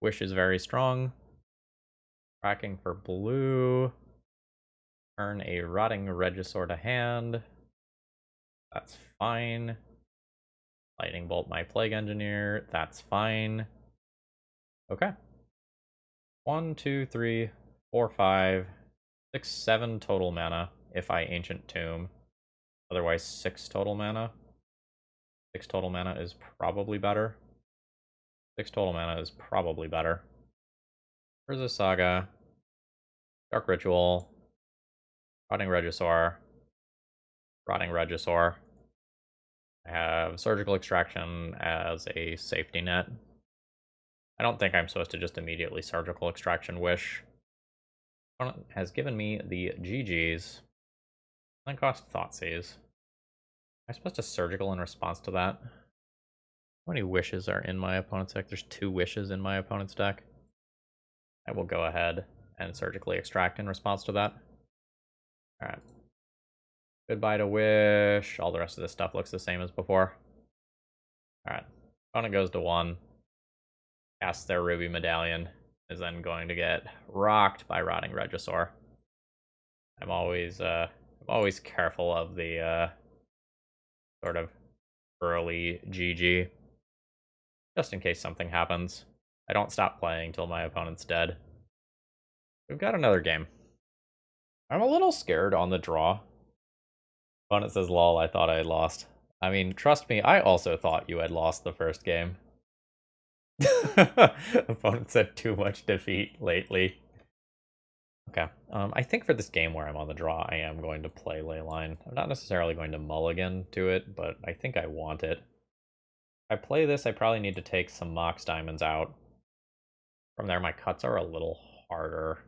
Wish is very strong. Cracking for blue. Turn a Rotting Regisaur to hand. That's fine. Lightning Bolt my Plague Engineer. That's fine. Okay. 1, 2, 3, 4, 5, 6, 7 total mana if I Ancient Tomb. Otherwise, 6 total mana. 6 total mana is probably better. 6 total mana is probably better. Urza Saga. Dark Ritual. Rotting Regisaur. Rotting Regisaur. I have Surgical Extraction as a safety net. I don't think I'm supposed to just immediately Surgical Extraction Wish. Opponent has given me the GGs. Then cost Thoughtseize. Am I supposed to Surgical in response to that? How many wishes are in my opponent's deck? There's 2 wishes in my opponent's deck. I will go ahead and Surgically Extract in response to that. Alright. Goodbye to Wish. All the rest of this stuff looks the same as before. Alright. Opponent goes to 1. Casts their Ruby Medallion. Is then going to get rocked by Rotting Regisaur. I'm always careful of the sort of early GG. Just in case something happens. I don't stop playing till my opponent's dead. We've got another game. I'm a little scared on the draw. Opponent says, lol, I thought I had lost. I mean, trust me, I also thought you had lost the first game. Opponent said too much defeat lately. Okay, I think for this game where I'm on the draw, I am going to play Leyline. I'm not necessarily going to mulligan to it, but I think I want it. If I play this, I probably need to take some Mox Diamonds out. From there, my cuts are a little harder.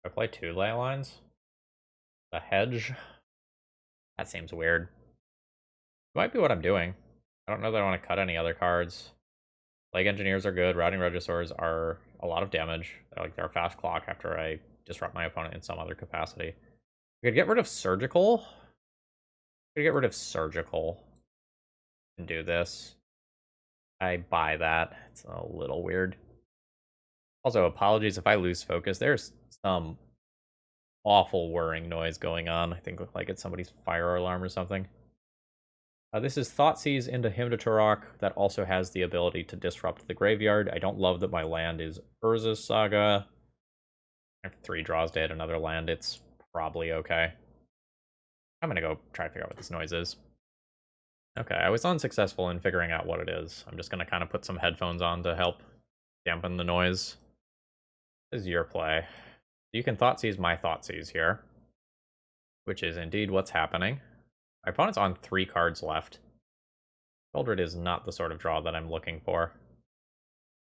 If I play 2 Leylines? The Hedge? That seems weird. Might be what I'm doing. I don't know that I want to cut any other cards. Plague Engineers are good. Rotting Regisaurs are a lot of damage. They're a fast clock after I disrupt my opponent in some other capacity. I could get rid of Surgical. I could get rid of Surgical and do this. I buy that. It's a little weird. Also, apologies if I lose focus. There's some awful whirring noise going on. I think like it's somebody's fire alarm or something. This is Thoughtseize into Hymn to Turok that also has the ability to disrupt the graveyard. I don't love that my land is Urza's Saga. If 3 draws to hit another land, it's probably okay. I'm gonna go try to figure out what this noise is. Okay, I was unsuccessful in figuring out what it is. I'm just gonna kind of put some headphones on to help dampen the noise. This is your play. You can Thoughtseize my Thoughtseize here, which is indeed what's happening. My opponent's on 3 cards left. Sheoldred is not the sort of draw that I'm looking for.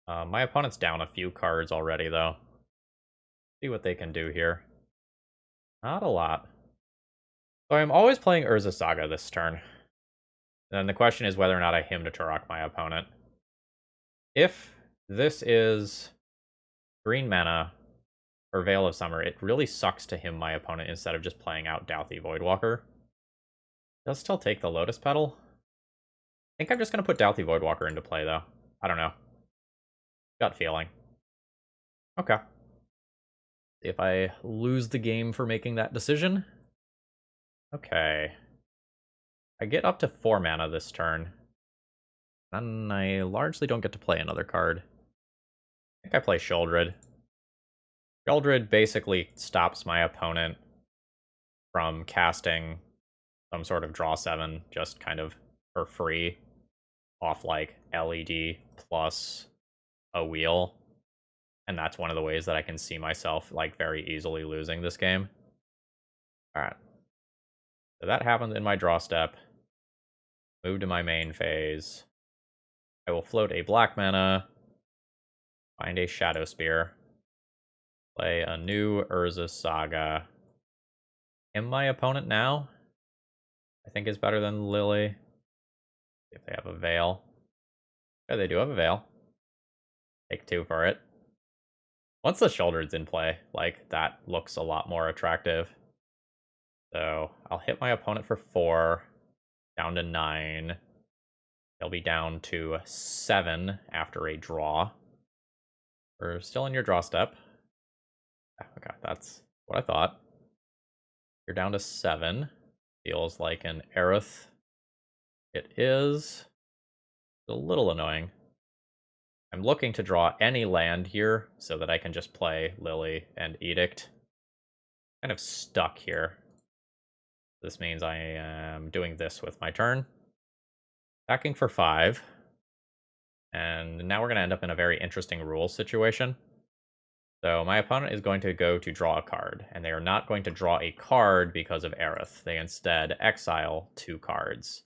My opponent's down a few cards already, though. See what they can do here. Not a lot. So I'm always playing Urza Saga this turn. And the question is whether or not I Hymn to Turok my opponent. If this is green mana or Veil of Summer, it really sucks to hymn my opponent instead of just playing out Douthie Voidwalker. Does still take the Lotus Petal. I think I'm just going to put Douthie Voidwalker into play, though. I don't know. Gut feeling. Okay. See if I lose the game for making that decision. Okay. I get up to 4 mana this turn. And I largely don't get to play another card. I think I play Sheoldred. Sheoldred basically stops my opponent from casting some sort of draw 7 just kind of for free off like LED plus a wheel. And that's one of the ways that I can see myself like very easily losing this game. Alright. So that happened in my draw step. Move to my main phase. I will float a black mana. Find a Shadow Spear. Play a new Urza Saga. Hymn my opponent now. I think is better than Lily. If they have a Veil. Yeah, they do have a Veil. Take 2 for it. Once the Sheoldred's in play, like, that looks a lot more attractive. So, I'll hit my opponent for 4. Down to 9. They'll be down to 7 after a draw. We're still in your draw step. Okay, that's what I thought. You're down to 7. Feels like an Aerith. It is a little annoying. I'm looking to draw any land here so that I can just play Lily and Edict. Kind of stuck here. This means I am doing this with my turn. Attacking for 5. And now we're going to end up in a very interesting rules situation. So my opponent is going to go to draw a card, and they are not going to draw a card because of Aerith. They instead exile 2 cards.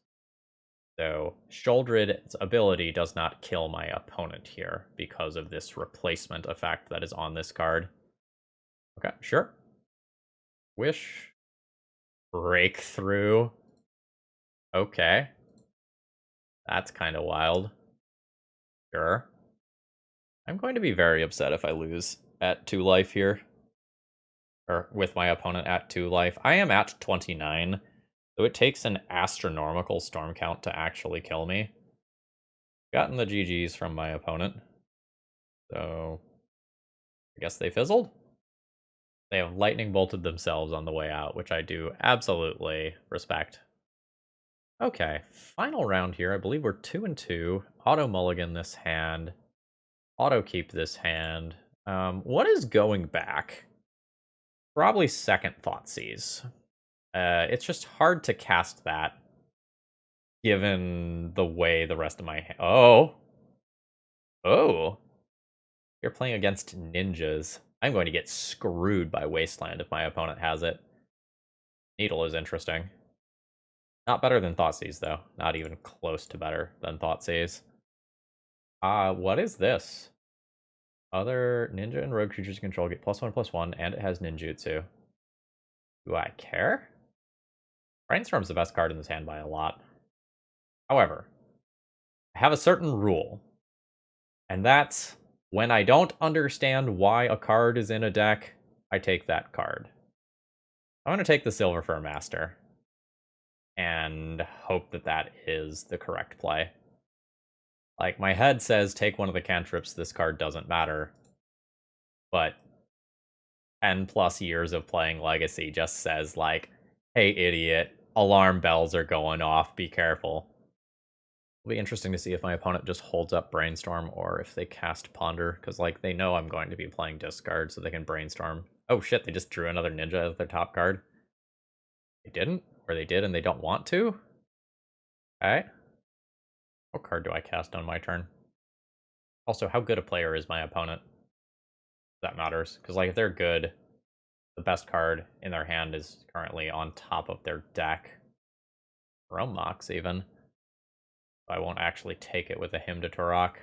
So Sheoldred's ability does not kill my opponent here because of this replacement effect that is on this card. Okay, sure. Wish. Breakthrough. Okay. That's kind of wild. Sure. I'm going to be very upset if I lose at 2 life here. Or with my opponent at 2 life. I am at 29. So it takes an astronomical storm count to actually kill me. Gotten the GGs from my opponent. So I guess they fizzled. They have lightning bolted themselves on the way out, which I do absolutely respect. Okay, final round here. I believe we're 2-2. Auto mulligan this hand. Auto keep this hand. What is going back? Probably second Thoughtseize. It's just hard to cast that, given the way the rest of my hand... Oh! You're playing against ninjas. I'm going to get screwed by Wasteland if my opponent has it. Needle is interesting. Not better than Thoughtseize, though. Not even close to better than Thoughtseize. What is this? Other ninja and rogue creatures you control get +1/+1, and it has ninjutsu. Do I care? Brainstorm's the best card in this hand by a lot. However, I have a certain rule, and that's when I don't understand why a card is in a deck, I take that card. I'm going to take the Silver Fur Master and hope that that is the correct play. Like, my head says take one of the cantrips, this card doesn't matter. But 10 plus years of playing Legacy just says, like, hey, idiot, alarm bells are going off, be careful. It'll be interesting to see if my opponent just holds up Brainstorm or if they cast Ponder, because, like, they know I'm going to be playing discard, so they can Brainstorm. Oh shit, they just drew another Ninja as their top card. They didn't? Or they did and they don't want to? Okay. What card do I cast on my turn? Also, how good a player is my opponent? That matters, because, like, if they're good, the best card in their hand is currently on top of their deck. Chrome Mox, even. I won't actually take it with a Hymn to Turok.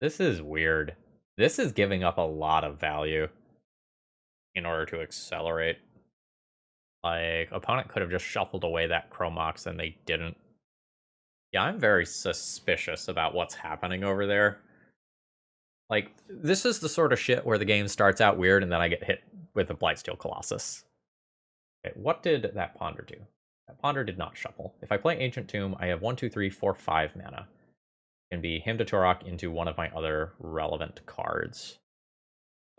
This is weird. This is giving up a lot of value in order to accelerate. Like, opponent could have just shuffled away that Chrome Mox and they didn't. Yeah, I'm very suspicious about what's happening over there. Like, this is the sort of shit where the game starts out weird and then I get hit with a Blightsteel Colossus. Okay, what did that Ponder do? That Ponder did not shuffle. If I play Ancient Tomb, I have 1, 2, 3, 4, 5 mana. It can be Hymn to Turok into one of my other relevant cards.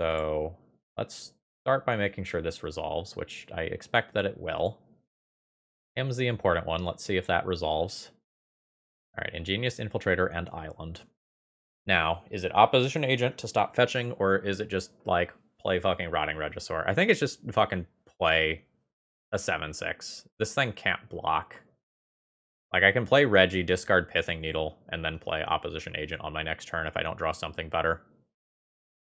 So let's start by making sure this resolves, which I expect that it will. Hymn's the important one. Let's see if that resolves. All right, Ingenious Infiltrator and Island. Now, is it Opposition Agent to stop fetching, or is it just, like, play fucking Rotting Regisaur? I think it's just fucking play a 7/6. This thing can't block. Like, I can play Reggie, discard Pithing Needle, and then play Opposition Agent on my next turn if I don't draw something better.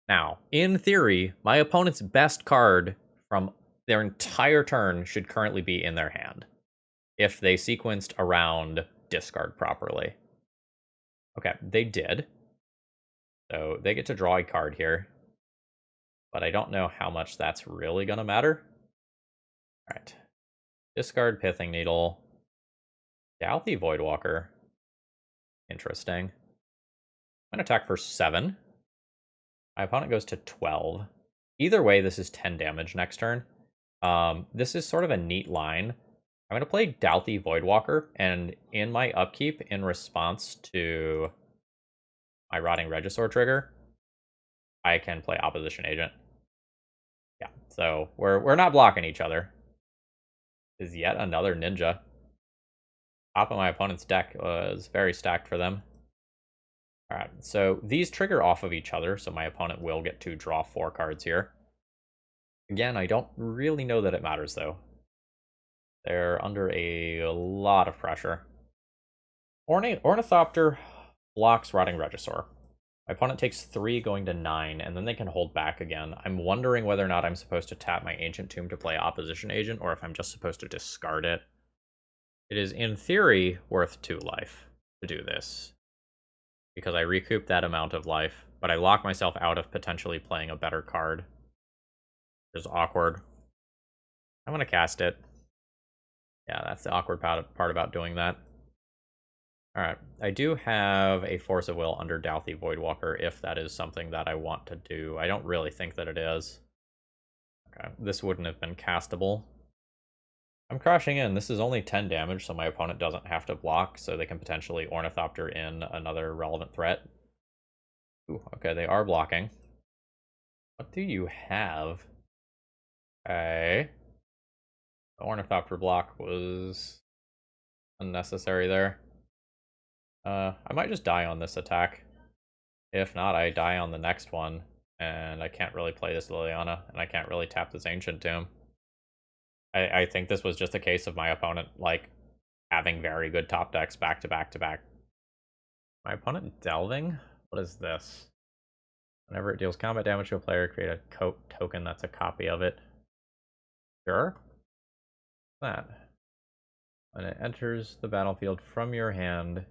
Now, in theory, my opponent's best card from their entire turn should currently be in their hand, if they sequenced around discard properly. Okay, they did. So they get to draw a card here. But I don't know how much that's really going to matter. All right. Discard Pithing Needle. Douthie Voidwalker. Interesting. I'm going to attack for 7. My opponent goes to 12. Either way, this is 10 damage next turn. This is sort of a neat line. I'm going to play Douthie Voidwalker, and in my upkeep, in response to my Rotting Regisaur trigger, I can play Opposition Agent. Yeah, so we're not blocking each other. Is yet another Ninja. Top of my opponent's deck was very stacked for them. Alright, so these trigger off of each other, so my opponent will get to draw 4 cards here. Again, I don't really know that it matters, though. They're under a lot of pressure. Ornithopter blocks Rotting Regisaur. My opponent takes 3 going to 9, and then they can hold back again. I'm wondering whether or not I'm supposed to tap my Ancient Tomb to play Opposition Agent, or if I'm just supposed to discard it. It is, in theory, worth 2 life to do this, because I recoup that amount of life, but I lock myself out of potentially playing a better card. It's awkward. I'm going to cast it. Yeah, that's the awkward part about doing that. Alright, I do have a Force of Will under Douthie Voidwalker if that is something that I want to do. I don't really think that it is. Okay, this wouldn't have been castable. I'm crashing in. This is only 10 damage, so my opponent doesn't have to block, so they can potentially Ornithopter in another relevant threat. Ooh, okay, they are blocking. What do you have? Okay. The Ornithopter block was unnecessary there. I might just die on this attack. If not, I die on the next one, and I can't really play this Liliana, and I can't really tap this Ancient Tomb. I think this was just a case of my opponent, like, having very good top decks back to back to back. My opponent delving? What is this? Whenever it deals combat damage to a player, create a token that's a copy of it. Sure. What's that? When it enters the battlefield from your hand,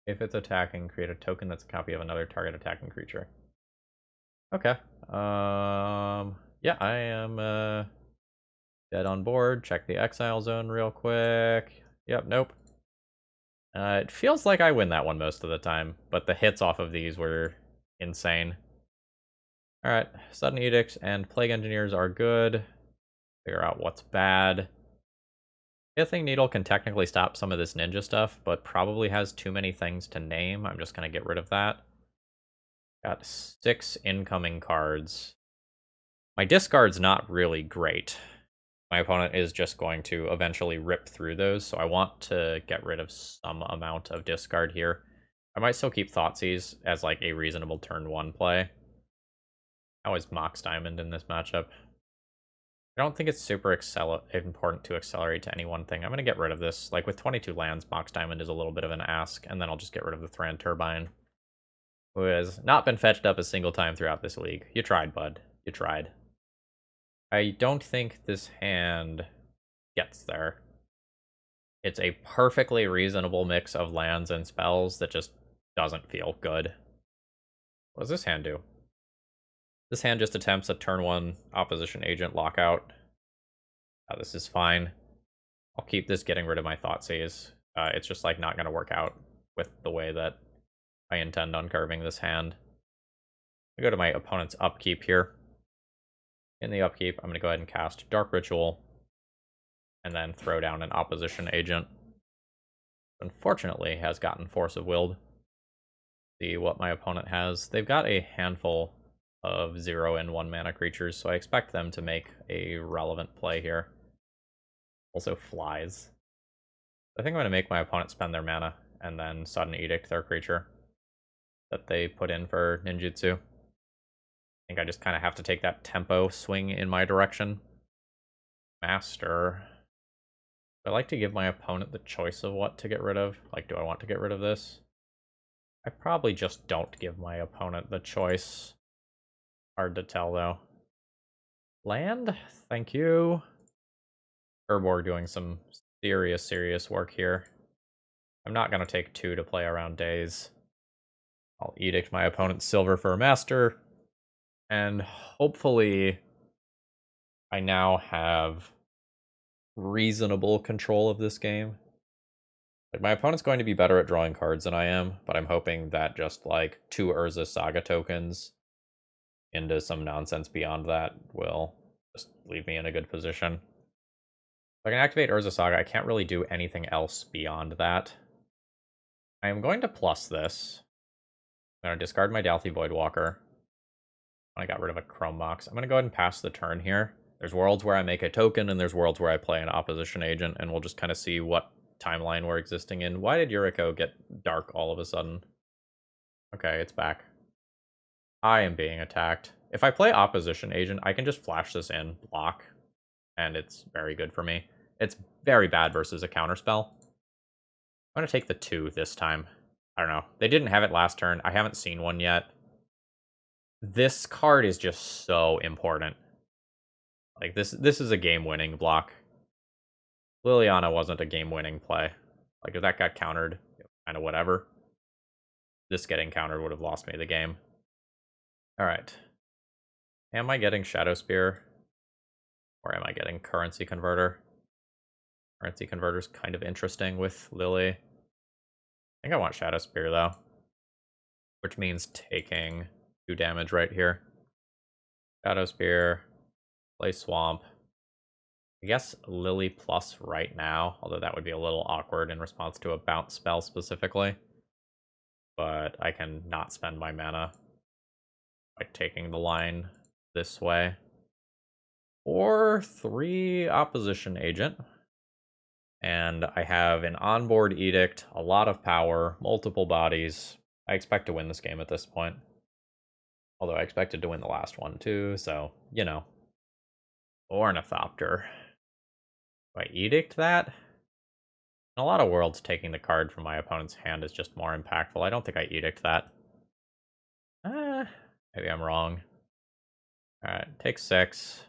if it's attacking, create a token that's a copy of another target attacking creature. Okay. Yeah, I am dead on board. Check the exile zone real quick. Yep, nope. It feels like I win that one most of the time, but the hits off of these were insane. Alright, Sudden Edicts and Plague Engineers are good. Figure out what's bad. Pithing Needle can technically stop some of this ninja stuff, but probably has too many things to name. I'm just going to get rid of that. Got 6 incoming cards. My discard's not really great. My opponent is just going to eventually rip through those, so I want to get rid of some amount of discard here. I might still keep Thoughtseize as like a reasonable turn 1 play. How is Mox Diamond in this matchup? I don't think it's super important to accelerate to any one thing. I'm going to get rid of this. Like, with 22 lands, Mox Diamond is a little bit of an ask, and then I'll just get rid of the Thran Turbine, who has not been fetched up a single time throughout this league. You tried, bud. You tried. I don't think this hand gets there. It's a perfectly reasonable mix of lands and spells that just doesn't feel good. What does this hand do? This hand just attempts a turn 1 opposition agent lockout. This is fine. I'll keep this getting rid of my Thoughtseize. It's just like not going to work out with the way that I intend on carving this hand. I go to my opponent's upkeep here. In the upkeep, I'm going to go ahead and cast Dark Ritual, and then throw down an opposition agent. Unfortunately, has gotten Force of Willed. See what my opponent has. They've got a handful of 0 and 1 mana creatures, so I expect them to make a relevant play here. Also flies. I think I'm going to make my opponent spend their mana, and then Sudden Edict their creature that they put in for ninjutsu. I think I just kind of have to take that tempo swing in my direction. Master. I like to give my opponent the choice of what to get rid of. Like, do I want to get rid of this? I probably just don't give my opponent the choice. Hard to tell, though. Land? Thank you. Urborg doing some serious work here. I'm not going to take 2 to play around days. I'll edict my opponent's silver for a master. And hopefully I now have reasonable control of this game. Like, my opponent's going to be better at drawing cards than I am, but I'm hoping that just like 2 Urza Saga tokens into some nonsense beyond that will just leave me in a good position. If I can activate Urza Saga, I can't really do anything else beyond that. I am going to plus this. I'm going to discard my Dalthy Voidwalker. I got rid of a Chrome Mox. I'm going to go ahead and pass the turn here. There's worlds where I make a token, and there's worlds where I play an opposition agent, and we'll just kind of see what timeline we're existing in. Why did Yuriko get dark all of a sudden? Okay, it's back. I am being attacked. If I play opposition agent, I can just flash this in, block, and it's very good for me. It's very bad versus a counterspell. I'm going to take the 2 this time. I don't know. They didn't have it last turn. I haven't seen one yet. This card is just so important. Like, this is a game-winning block. Liliana wasn't a game-winning play. Like, if that got countered, kind of whatever. This getting countered would have lost me the game. Alright. Am I getting Shadow Spear? Or am I getting Currency Converter? Currency Converter's kind of interesting with Lily. I think I want Shadow Spear, though. Which means taking 2 damage right here. Shadow Spear. Play Swamp. I guess Lily plus right now, although that would be a little awkward in response to a bounce spell specifically. But I can not spend my mana by taking the line this way. Or 3 opposition agent. And I have an onboard edict, a lot of power, multiple bodies. I expect to win this game at this point. Although I expected to win the last one too, so, you know. Ornithopter. Do I edict that? In a lot of worlds, taking the card from my opponent's hand is just more impactful. I don't think I edict that. Maybe I'm wrong. Alright, take 6.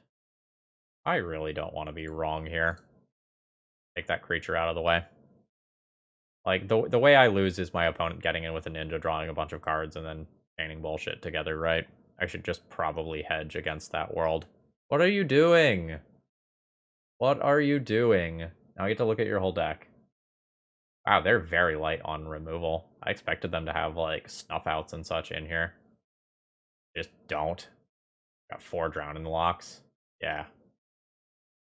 I really don't want to be wrong here. Take that creature out of the way. Like, the way I lose is my opponent getting in with a ninja, drawing a bunch of cards, and then chaining bullshit together, right? I should just probably hedge against that world. What are you doing? What are you doing? Now you get to look at your whole deck. Wow, they're very light on removal. I expected them to have, like, snuff outs and such in here. Just don't. Got 4 drowning locks. Yeah.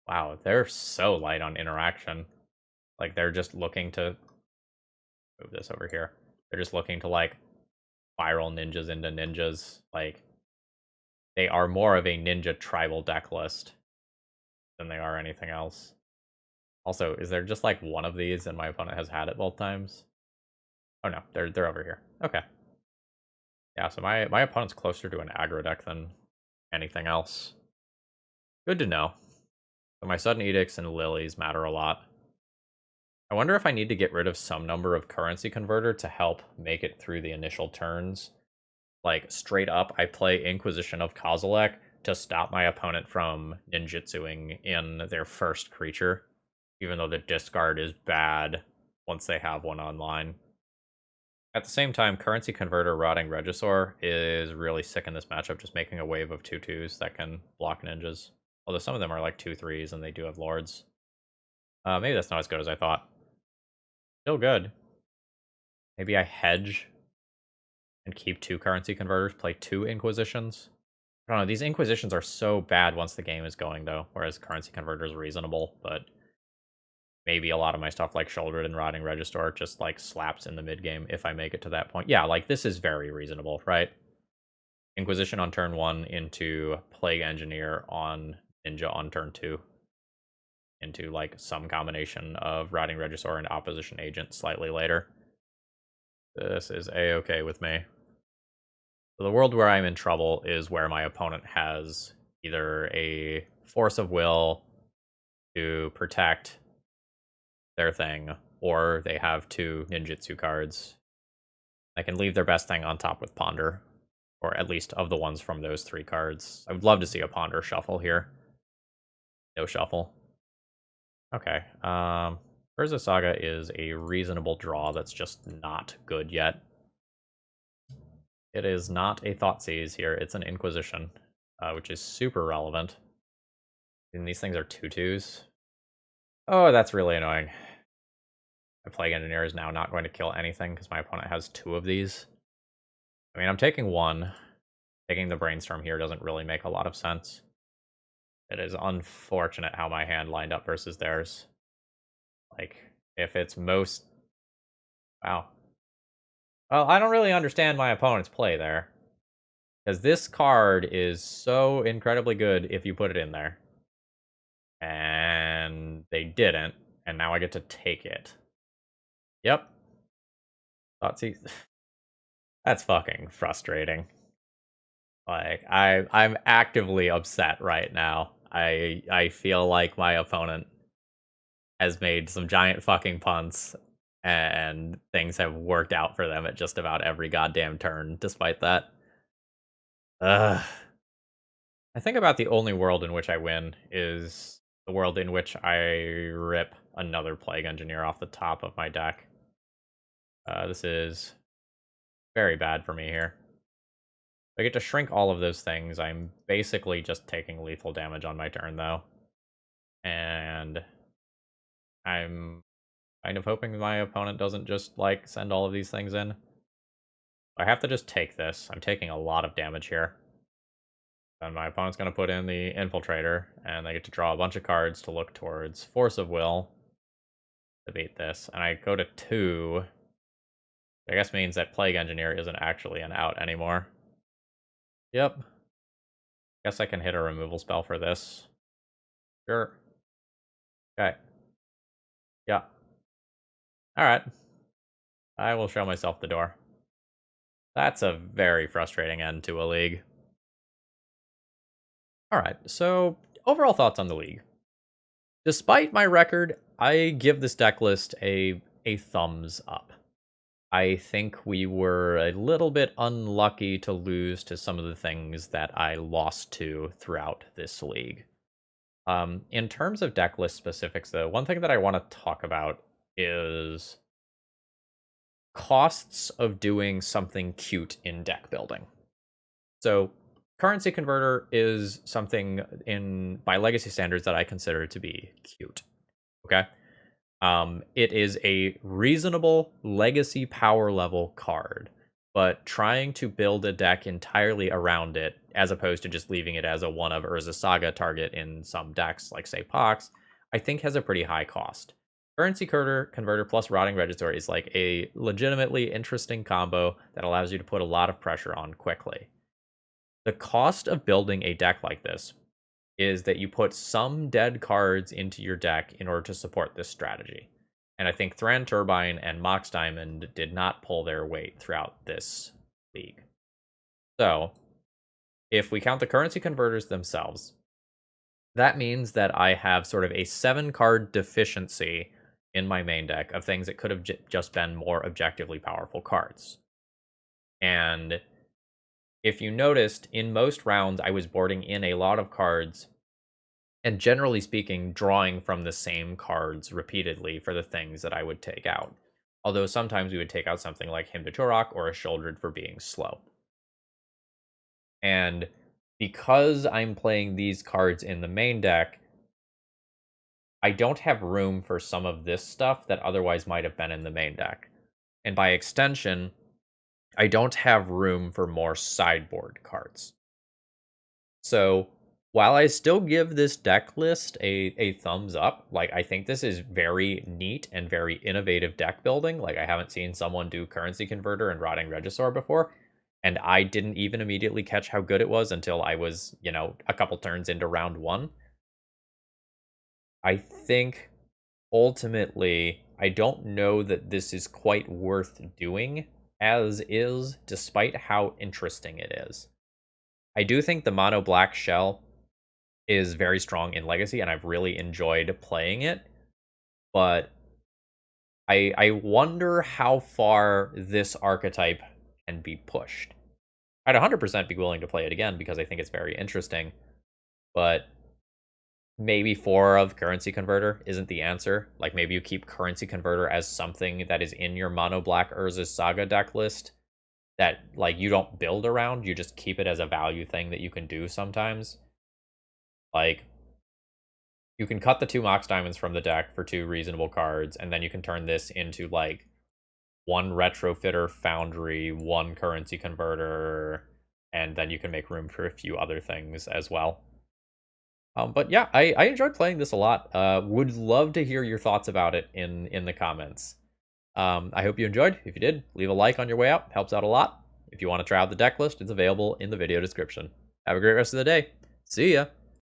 Wow, they're so light on interaction. Like, they're just looking to move this over here. They're just looking to, like, spiral ninjas into ninjas. Like, they are more of a ninja tribal deck list than they are anything else. Also, is there just, like, one of these and my opponent has had it both times? Oh, no, they're over here. Okay. Yeah, so my opponent's closer to an aggro deck than anything else. Good to know. So my Sudden Edicts and Lilies matter a lot. I wonder if I need to get rid of some number of currency converter to help make it through the initial turns. Like, straight up, I play Inquisition of Kozilek to stop my opponent from ninjutsuing in their first creature, even though the discard is bad once they have one online. At the same time, Currency Converter Rotting Regisaur is really sick in this matchup, just making a wave of 2/2s that can block ninjas. Although some of them are like 2/3s and they do have lords. Maybe that's not as good as I thought. Still good. Maybe I hedge and keep 2 Currency Converters, play 2 Inquisitions. I don't know, these Inquisitions are so bad once the game is going, though, whereas Currency Converter is reasonable, but maybe a lot of my stuff like Shouldered and Rotting Regisaur just, like, slaps in the mid-game if I make it to that point. Yeah, like, this is very reasonable, right? Inquisition on turn 1 into Plague Engineer on Ninja on turn 2. Into, like, some combination of Rotting Regisaur and Opposition Agent slightly later. This is A-okay with me. So the world where I'm in trouble is where my opponent has either a Force of Will to protect their thing, or they have 2 ninjutsu cards. I can leave their best thing on top with Ponder, or at least of the ones from those 3 cards. I would love to see a Ponder shuffle here. No shuffle. Okay, Urza Saga is a reasonable draw that's just not good yet. It is not a Thoughtseize here, it's an Inquisition, which is super relevant. And these things are 2/2s. Oh, that's really annoying. My Plague Engineer is now not going to kill anything because my opponent has 2 of these. I mean, I'm taking 1. Taking the Brainstorm here doesn't really make a lot of sense. It is unfortunate how my hand lined up versus theirs. Like, if it's most... Wow. Well, I don't really understand my opponent's play there. Because this card is so incredibly good if you put it in there. And they didn't, and now I get to take it. Yep. Thoughtseize. That's fucking frustrating. Like, I'm actively upset right now. I feel like my opponent has made some giant fucking punts, and things have worked out for them at just about every goddamn turn, despite that. Ugh. I think about the only world in which I win is the world in which I rip another Plague Engineer off the top of my deck. This is very bad for me here. I get to shrink all of those things. I'm basically just taking lethal damage on my turn, though. And I'm kind of hoping my opponent doesn't just, like, send all of these things in. I have to just take this. I'm taking a lot of damage here. And my opponent's going to put in the Infiltrator, and they get to draw a bunch of cards to look towards Force of Will to beat this. And I go to 2. I guess means that Plague Engineer isn't actually an out anymore. Yep. Guess I can hit a removal spell for this. Sure. Okay. Yeah. Alright. I will show myself the door. That's a very frustrating end to a league. Alright, so overall thoughts on the league. Despite my record, I give this deck list a thumbs up. I think we were a little bit unlucky to lose to some of the things that I lost to throughout this league. In terms of deck list specifics, though, one thing that I want to talk about is costs of doing something cute in deck building. So, Currency Converter is something by Legacy standards that I consider to be cute. Okay? It is a reasonable legacy power level card, but trying to build a deck entirely around it, as opposed to just leaving it as a one of Urza Saga target in some decks, like say Pox, I think has a pretty high cost. Currency Converter plus Rotting Regisaur is like a legitimately interesting combo that allows you to put a lot of pressure on quickly. The cost of building a deck like this is that you put some dead cards into your deck in order to support this strategy. And I think Thran Turbine and Mox Diamond did not pull their weight throughout this league. So, if we count the currency converters themselves, that means that I have sort of a 7-card deficiency in my main deck of things that could have just been more objectively powerful cards. And if you noticed, in most rounds, I was boarding in a lot of cards and generally speaking, drawing from the same cards repeatedly for the things that I would take out. Although sometimes we would take out something like Hymn to Turok or a Shouldered for being slow. And because I'm playing these cards in the main deck, I don't have room for some of this stuff that otherwise might have been in the main deck. And by extension, I don't have room for more sideboard cards. So while I still give this deck list a thumbs up, like I think this is very neat and very innovative deck building. Like I haven't seen someone do Currency Converter and Rotting Regisaur before, and I didn't even immediately catch how good it was until I was, a couple turns into round 1. I think ultimately, I don't know that this is quite worth doing as is, despite how interesting it is. I do think the mono black shell is very strong in Legacy, and I've really enjoyed playing it. But I wonder how far this archetype can be pushed. I'd 100% be willing to play it again because I think it's very interesting. But maybe 4 of Currency Converter isn't the answer. Like maybe you keep Currency Converter as something that is in your mono black Urza Saga deck list that like you don't build around, you just keep it as a value thing that you can do sometimes. Like, you can cut the 2 Mox Diamonds from the deck for 2 reasonable cards, and then you can turn this into, like, 1 Retrofitter Foundry, 1 Currency Converter, and then you can make room for a few other things as well. But yeah, I enjoyed playing this a lot. Would love to hear your thoughts about it in the comments. I hope you enjoyed. If you did, leave a like on your way out. Helps out a lot. If you want to try out the deck list, it's available in the video description. Have a great rest of the day. See ya!